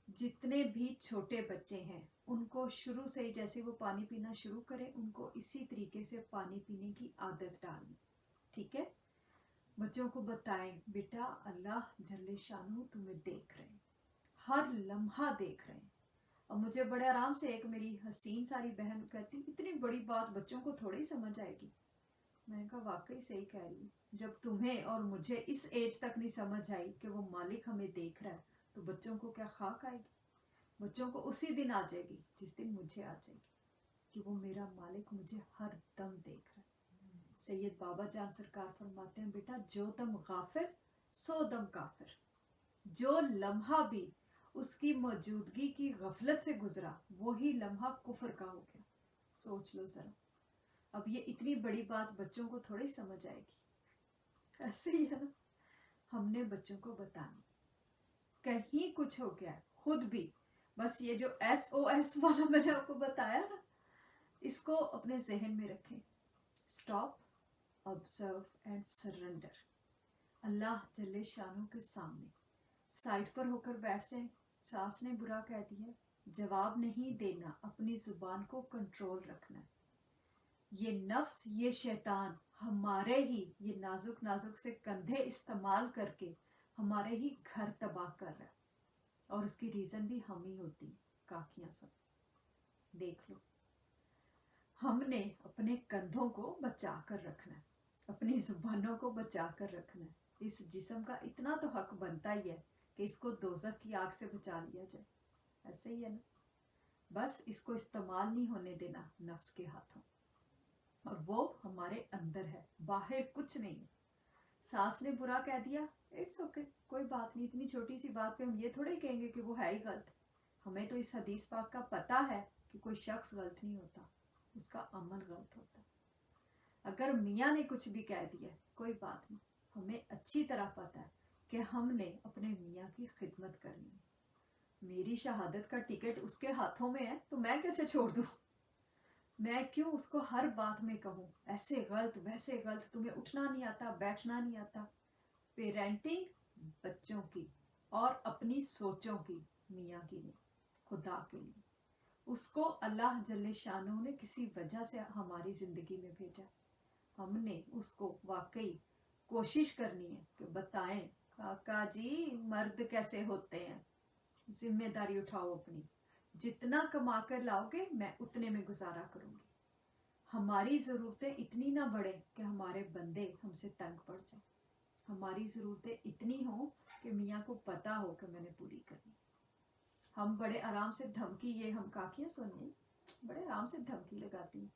जितने भी छोटे बच्चे हैं, उनको शुरू से ही जैसे वो पानी पीना शुरू करें, उनको इसी तरीके से पानी पीने की आदत डालनी। ठीक है। बच्चों को बताएं, बेटा अल्लाह जल्ले शानू तुम्हें देख रहे हैं, हर लम्हा देख रहे हैं। और मुझे बड़े आराम से एक मेरी हसीन सारी बहन कहती, इतनी बड़ी बात बच्चों को थोड़ी समझ आएगी। मैंने कहा वाकई सही कह रही, जब तुम्हें और मुझे इस एज तक नहीं समझ आई कि वो मालिक हमें देख रहा है, तो बच्चों को क्या खाक आएगी? बच्चों को उसी दिन आ जाएगी जिस दिन मुझे आ जाएगी, कि वो मेरा मालिक मुझे हर दम देख रहा है। सैयद बाबा जान सरकार फरमाते हैं, बेटा जो दम गाफिर सो दम काफिर। जो लम्हा भी उसकी मौजूदगी की गफलत से गुजरा, वही लम्हा कुफर का हो गया। सोच लो जरा। अब ये इतनी बड़ी बात बच्चों को थोड़ी समझ आएगी। ऐसे ही है ना, हमने बच्चों को बताना, कहीं कुछ हो गया खुद भी, बस ये जो SOS वाला मैंने आपको बताया ना, इसको अपने जहन में रखें। Stop, observe and surrender. अल्लाह जल्ले शानों के सामने साइड पर होकर बैठ जाए। सास ने बुरा कह दिया, जवाब नहीं देना, अपनी जुबान को कंट्रोल रखना। ये नफ्स, ये शैतान हमारे ही ये नाजुक नाजुक से कंधे इस्तेमाल करके हमारे ही घर तबाह कर रहा है, और उसकी रीज़न भी हम ही होती है। काकियां सुन, देख लो, हमने अपने कंधों को बचा कर रखना है, अपनी जुबानों को बचा कर रखना है। इस जिस्म का इतना तो हक बनता ही है कि इसको दोज़ख की आग से बचा लिया जाए। ऐसे ही है ना, बस इसको इस्तेमाल नहीं होने देना नफ्स के हाथों, और वो हमारे अंदर है, बाहर कुछ नहीं है। सास ने बुरा कह दिया, इट्स ओके, कोई बात नहीं, इतनी छोटी सी बात पे हम ये थोड़े कहेंगे कि वो है ही गलत। हमें तो इस हदीस पाक का पता है कि कोई शख्स गलत नहीं होता, उसका अमल गलत होता है। अगर मियाँ ने कुछ भी कह दिया कोई बात नहीं, हमें अच्छी तरह पता है कि हमने अपने मियाँ की खिदमत करनी है। मेरी शहादत का टिकट उसके हाथों में है तो मैं कैसे छोड़ दूँ? मैं क्यों उसको हर बात में कहूँ ऐसे गलत वैसे गलत, तुम्हें उठना नहीं आता, बैठना नहीं आता। पेरेंटिंग बच्चों की और अपनी सोचों की, मियाँ की नहीं, खुदा के लिए। उसको अल्लाह जल्ले शानू ने किसी वजह से हमारी ज़िंदगी में भेजा। हमने उसको वाकई कोशिश करनी है कि बताएं काका जी मर्द कैसे होते हैं, जिम्मेदारी उठाओ अपनी, जितना कमा कर लाओगे मैं उतने में गुजारा करूंगी। हमारी ज़रूरतें इतनी ना बढ़े कि हमारे बंदे हमसे तंग पड़ जाए। हमारी ज़रूरतें इतनी हो कि मियाँ को पता हो कि मैंने पूरी करनी। हम बड़े आराम से धमकी, ये हम काकियाँ सुनिए, बड़े आराम से धमकी लगाती हैं,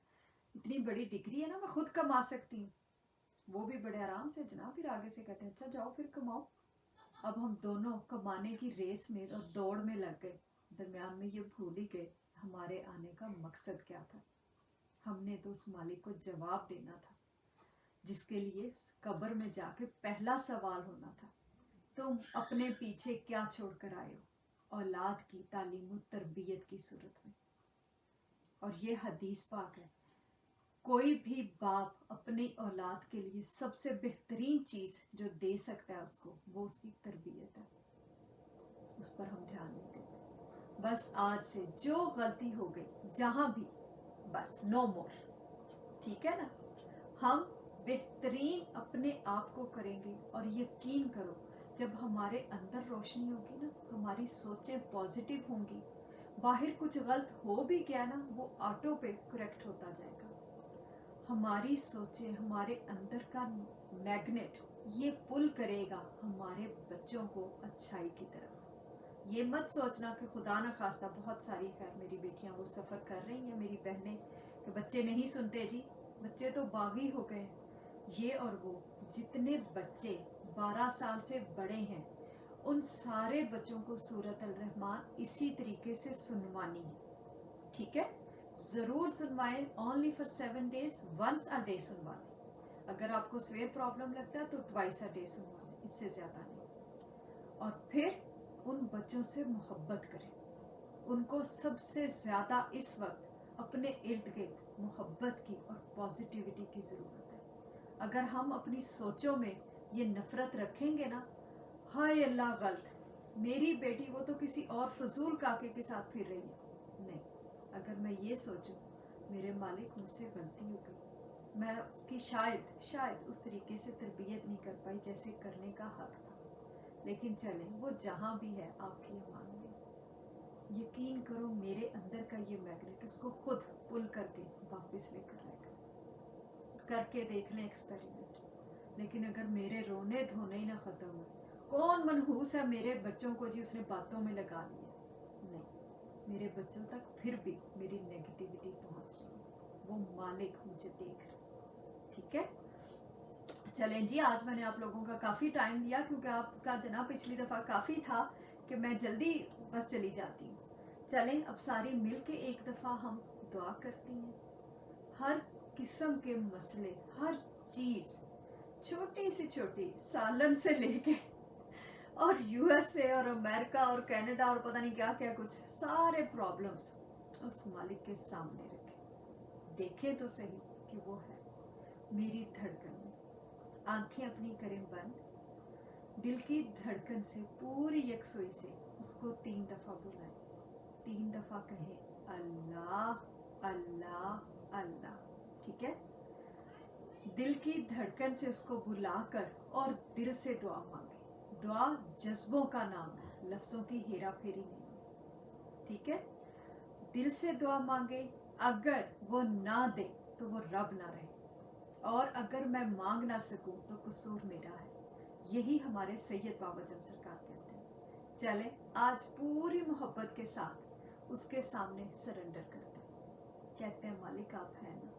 इतनी बड़ी डिग्री है ना, मैं खुद कमा सकती हूँ। वो भी बड़े आराम से जनाब, फिर आगे से कहते हैं अच्छा जाओ फिर कमाओ। अब हम दोनों कमाने की रेस में और दौड़ में लग गए, दरमियान में ये भूल ही गए हमारे आने का मकसद क्या था। हमने तो उस मालिक को जवाब देना था जिसके लिए कब्र में जाके पहला सवाल होना था, तुम अपने पीछे क्या छोड़ कर आए हो, औलाद की तालीम तरबियत की सूरत में। और ये हदीस पाक है, कोई भी बाप अपनी औलाद के लिए सबसे बेहतरीन चीज़ जो दे सकता है उसको, वो उसकी तरबियत है। उस पर हम ध्यान नहीं देते। बस आज से जो गलती हो गई जहाँ भी, बस नो मोर, ठीक है ना। हम बेहतरीन अपने आप को करेंगे और यकीन करो जब हमारे अंदर रोशनी होगी ना, हमारी सोचें पॉजिटिव होंगी, बाहर कुछ गलत हो भी गया ना वो ऑटो पे करेक्ट होता जाएगा। हमारी सोचें, हमारे अंदर का मैग्नेट ये पुल करेगा हमारे बच्चों को अच्छाई की तरफ। ये मत सोचना कि खुदा न खास्ता, बहुत सारी खैर मेरी बेटियां वो सफ़र कर रही हैं, मेरी बहनें, कि बच्चे नहीं सुनते। जी बच्चे तो बागी हो गए। ये और वो जितने बच्चे 12 साल से बड़े हैं उन सारे बच्चों को सूरत अल रहमान इसी तरीके से सुनवानी है, ठीक है। ज़रूर सुनवाएं, only for 7 days, once a day सुनवाएं। अगर आपको सवेर प्रॉब्लम लगता है तो ट्वाइस अ डे सुनवाएं, इससे ज़्यादा नहीं। और फिर उन बच्चों से मोहब्बत करें। उनको सबसे ज़्यादा इस वक्त अपने इर्द गिर्द मोहब्बत की और पॉजिटिविटी की ज़रूरत है। अगर हम अपनी सोचों में ये नफ़रत रखेंगे ना, हाय अल्लाह गलत, मेरी बेटी वो तो किसी और फजूल काके के साथ फिर रही है, नहीं। अगर मैं ये सोचूं मेरे मालिक मुझसे गलती हो गई, मैं उसकी शायद उस तरीके से तरबियत नहीं कर पाई जैसे करने का हक था, लेकिन चलें वो जहाँ भी है आपकी अमान में। यकीन करो मेरे अंदर का ये मैग्नेट उसको खुद पुल करके वापस लेकर आएगा। करके देख लें एक्सपेरिमेंट। लेकिन अगर मेरे रोने धोने ही ना ख़त्म हो, कौन मनहूस है मेरे बच्चों को जी उसने बातों में लगा लिया, नहीं। मेरे बच्चों तक फिर भी मेरी नेगेटिविटी पहुंच रही है, वो मालिक मुझे देख रहा, ठीक है। चलें जी, आज मैंने आप लोगों का काफ़ी टाइम लिया क्योंकि आपका जनाब पिछली दफ़ा काफ़ी था कि मैं जल्दी बस चली जाती हूँ। चलें अब सारी मिल के एक दफ़ा हम दुआ करती हैं। हर किस्म के मसले, हर चीज़, छोटी से छोटी सालन से लेके और यूएसए और अमेरिका और कनाडा और पता नहीं क्या क्या कुछ, सारे प्रॉब्लम्स उस मालिक के सामने रखें। देखें तो सही कि वो है। मेरी धड़कन में आंखें अपनी करें बंद, दिल की धड़कन से पूरी यकसुई से उसको 3 दफ़ा बुलाएं। 3 दफ़ा कहें अल्लाह अल्लाह अल्लाह, ठीक है। दिल की धड़कन से उसको बुलाकर और दिल से दुआ मांगे। दुआ जज्बों का नाम है, लफ्ज़ों की हेरा फेरी नहीं, ठीक है। दिल से दुआ मांगे, अगर वो ना दे तो वो रब ना रहे, और अगर मैं मांग ना सकूं तो कसूर मेरा है। यही हमारे सैयद बाबाजान सरकार कहते हैं। चले आज पूरी मोहब्बत के साथ उसके सामने सरेंडर करते हैं। कहते हैं मालिक आप हैं ना,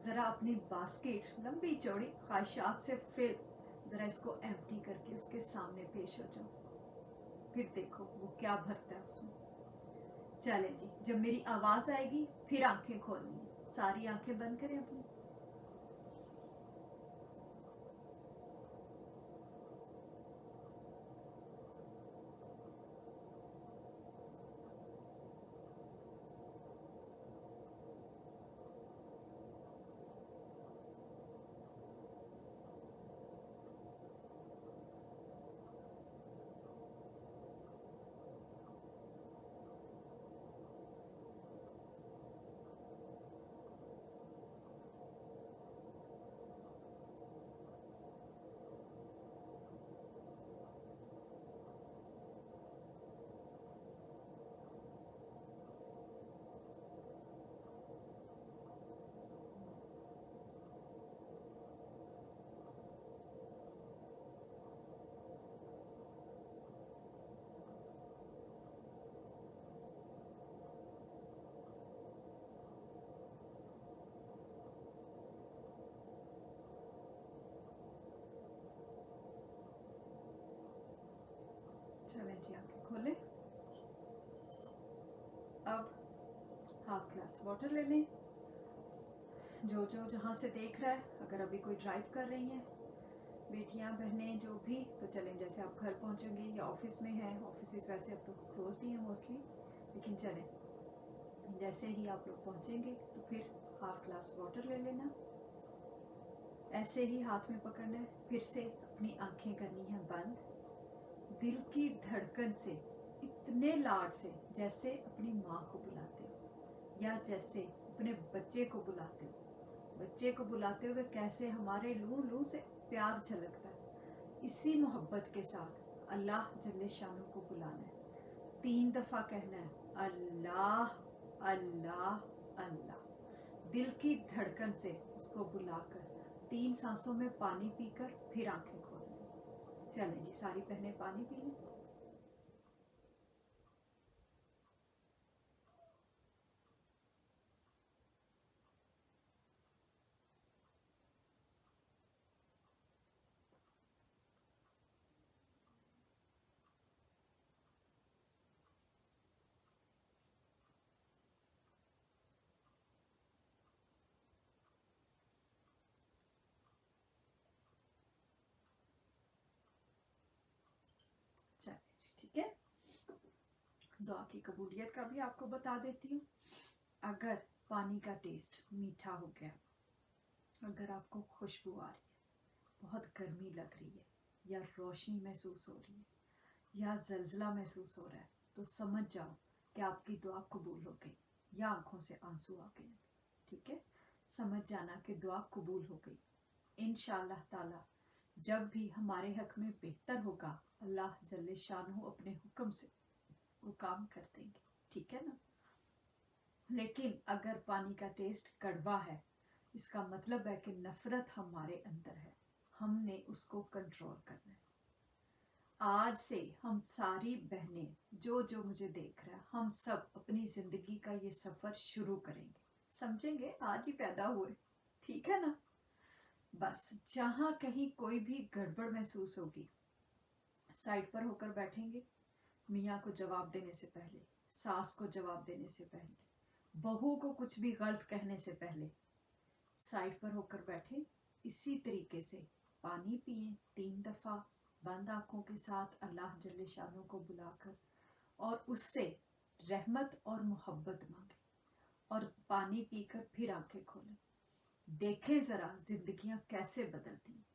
ज़रा अपनी बास्केट लंबी चौड़ी ख्वाहिशात से फिर ज़रा इसको एम्प्टी करके उसके सामने पेश हो जाओ, फिर देखो वो क्या भरता है उसमें। चलें जी, जब मेरी आवाज आएगी फिर आंखें खोलनी है, सारी आंखें बंद करें अपनी। चलें जी, आंखें खोलें। अब हाफ ग्लास वाटर ले लें। जो जहाँ से देख रहा है, अगर अभी कोई ड्राइव कर रही हैं बेटियां बहनें जो भी, तो चलें, जैसे आप घर पहुंचेंगे या ऑफिस में हैं, ऑफिस वैसे अब तो क्लोज्ड ही है मोस्टली, लेकिन चलें, जैसे ही आप लोग पहुंचेंगे तो फिर हाफ ग्लास वाटर ले लेना, ऐसे ही हाथ में पकड़ना है, फिर से अपनी आंखें करनी है बंद, दिल की धड़कन से, इतने लाड से जैसे अपनी माँ को बुलाते हो या जैसे अपने बच्चे को बुलाते हो। बच्चे को बुलाते हुए कैसे हमारे लू लू से प्यार झलकता है, इसी मोहब्बत के साथ अल्लाह जल्ले शानू को बुलाना है। 3 दफा कहना है, अल्लाह अल्लाह अल्लाह, दिल की धड़कन से उसको बुलाकर 3 सांसों में पानी पीकर फिर आंखें खोलना। चलें जी, सारी बहनें पानी पी लें। चलें जी, ठीक है। दुआ की कबूलियत का भी आपको बता देती हूँ। अगर पानी का टेस्ट मीठा हो गया, अगर आपको खुशबू आ रही है, बहुत गर्मी लग रही है, या रोशनी महसूस हो रही है, या जलजला महसूस हो रहा है, तो समझ जाओ कि आपकी दुआ कबूल हो गई, या आंखों से आंसू आ गए। ठीक है, समझ जाना कि दुआ कबूल हो गई। इंशाअल्लाह ताला जब भी हमारे हक में बेहतर होगा, अल्लाह जल्ले शानहू अपने हुक्म से वो काम कर देंगे। ठीक है ना। लेकिन अगर पानी का टेस्ट कड़वा है, इसका मतलब है कि नफरत हमारे अंदर है, हमने उसको कंट्रोल करना है। आज से हम सारी बहनें जो मुझे देख रहा है, हम सब अपनी जिंदगी का ये सफर शुरू करेंगे। समझेंगे, आज ही पैदा हुए, ठीक है ना। बस जहां कहीं कोई भी गड़बड़ महसूस होगी, साइड पर होकर बैठेंगे, मियाँ को जवाब देने से पहले, सास को जवाब देने से पहले, बहू को कुछ भी गलत कहने से पहले साइड पर होकर बैठे। इसी तरीके से पानी पिए 3 दफा बंद आंखों के साथ, अल्लाह जल्ले शानों को बुलाकर, और उससे रहमत और मोहब्बत मांगे, और पानी पीकर फिर आंखें खोलें। देखें जरा जिंदगियां कैसे बदलती हैं।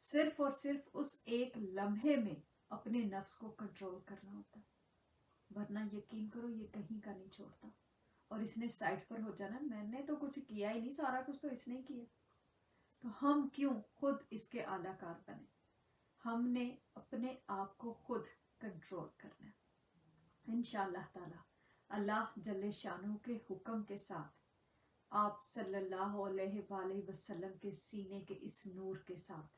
सिर्फ और सिर्फ उस एक लम्हे में अपने नफ्स को कंट्रोल करना होता है, वरना यकीन करो ये कहीं का नहीं छोड़ता। और इसने साइड पर हो जाना, मैंने तो कुछ किया ही नहीं, सारा कुछ तो इसने किया, तो हम क्यों खुद इसके आलाकार बने। हमने अपने आप को खुद कंट्रोल करना है। इंशाअल्लाह ताला अल्लाह जल्ले शानू के हुक्म के साथ, आप सल्लल्लाहु अलैहि वसल्लम के सीने के इस नूर के साथ,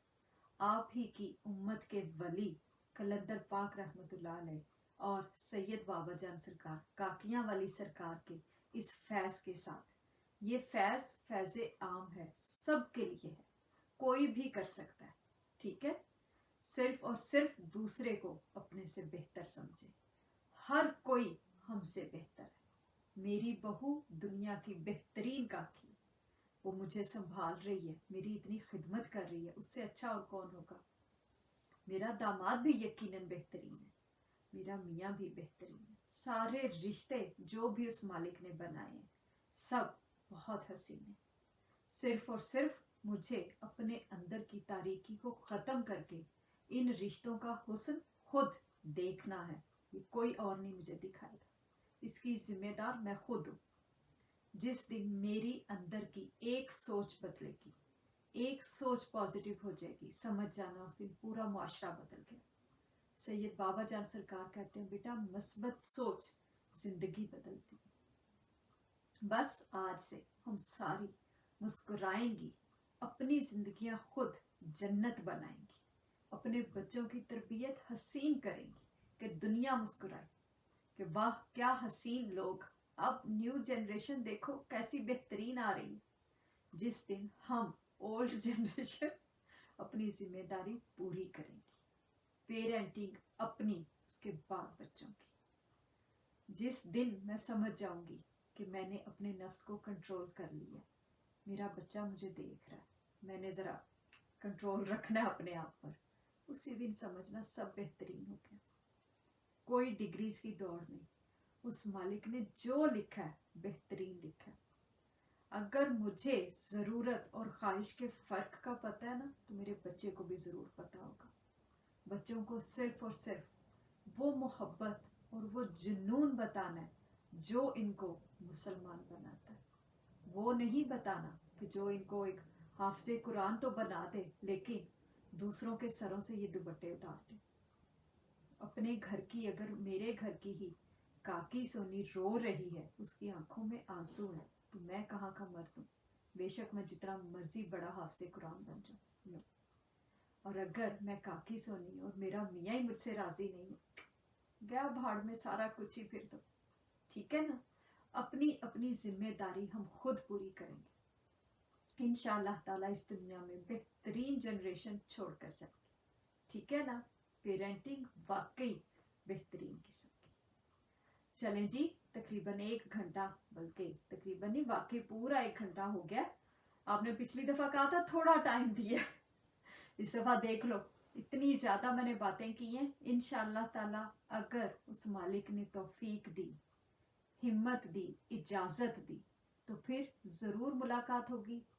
आप ही की उम्मत के वली कलंदर पाक रहमतुल्लाह अलैह और सैयद बाबा जान सरकार काकियां वाली सरकार के इस फैज के साथ, ये फैज फैज़े आम है, सब के लिए है, कोई भी कर सकता है। ठीक है, सिर्फ और सिर्फ दूसरे को अपने से बेहतर समझे। हर कोई हमसे बेहतर है। मेरी बहू दुनिया की बेहतरीन काकी है, वो मुझे संभाल रही है, मेरी इतनी खिदमत कर रही है, उससे अच्छा और कौन होगा। मेरा दामाद भी यकीनन बेहतरीन है, मेरा मियाँ भी बेहतरीन है, सारे रिश्ते जो भी उस मालिक ने बनाए हैं सब बहुत हसीन है। सिर्फ और सिर्फ मुझे अपने अंदर की तारीकी को ख़त्म करके इन रिश्तों का हुस्न खुद देखना है, ये कोई और नहीं मुझे दिखाएगा। इसकी जिम्मेदार मैं खुद हूँ। जिस दिन मेरी अंदर की एक सोच बदलेगी, एक सोच पॉजिटिव हो जाएगी, समझ जाना उस दिन पूरा मुआशरा बदल गया। सैयद बाबा जान सरकार कहते हैं, बेटा मस्बत सोच जिंदगी बदलती है। बस आज से हम सारी मुस्कुराएंगी, अपनी जिंदगियां खुद जन्नत बनाएंगी, अपने बच्चों की तरबियत हसीन करेंगी कि दुनिया मुस्कुराए कि वाह क्या हसीन लोग। अब न्यू जनरेशन देखो कैसी बेहतरीन आ रही है। जिस दिन हम ओल्ड जनरेशन अपनी जिम्मेदारी पूरी करेंगी, पेरेंटिंग अपनी, उसके बाद बच्चों की। जिस दिन मैं समझ जाऊंगी कि मैंने अपने नफ्स को कंट्रोल कर लिया, मेरा बच्चा मुझे देख रहा है, मैंने ज़रा कंट्रोल रखना है अपने आप पर, उसी दिन समझना सब बेहतरीन हो गया। कोई डिग्रीज की दौड़ नहीं, उस मालिक ने जो लिखा है बेहतरीन लिखा है। अगर मुझे ज़रूरत और ख्वाहिश के फ़र्क का पता है ना, तो मेरे बच्चे को भी ज़रूर पता होगा। बच्चों को सिर्फ और सिर्फ वो मोहब्बत और वो जुनून बताना है जो इनको मुसलमान बनाता है। वो नहीं बताना कि जो इनको एक हाफिज़े कुरान तो बना दे लेकिन दूसरों के सरों से ये दुपट्टे उतार दे। अपने घर की, अगर मेरे घर की ही काकी सोनी रो रही है, उसकी आंखों में आंसू है, तो मैं कहाँ का मर्द हूँ। बेशक मैं जितना मर्जी बड़ा हाफिज़े कुरान बन जाऊँ, और अगर मैं काकी सोनी और मेरा मियाँ ही मुझसे राजी नहीं है, गया भाड़ में सारा कुछ ही फिर तो। ठीक है ना। अपनी अपनी जिम्मेदारी हम खुद पूरी करेंगे, इंशाअल्लाह ताला इस दुनिया में बेहतरीन जनरेशन छोड़कर जाएंगे। ठीक है ना। पेरेंटिंग वाकई बेहतरीन किस्म की। चलें जी, तकरीबन 1 घंटा, बल्कि तकरीबन नहीं वाकई पूरा 1 घंटा हो गया। आपने पिछली दफा कहा था थोड़ा टाइम दिया, इस दफा देख लो इतनी ज्यादा मैंने बातें की हैं। इंशाअल्लाह ताला अगर उस मालिक ने तौफीक दी, हिम्मत दी, इजाजत दी, तो फिर जरूर मुलाकात होगी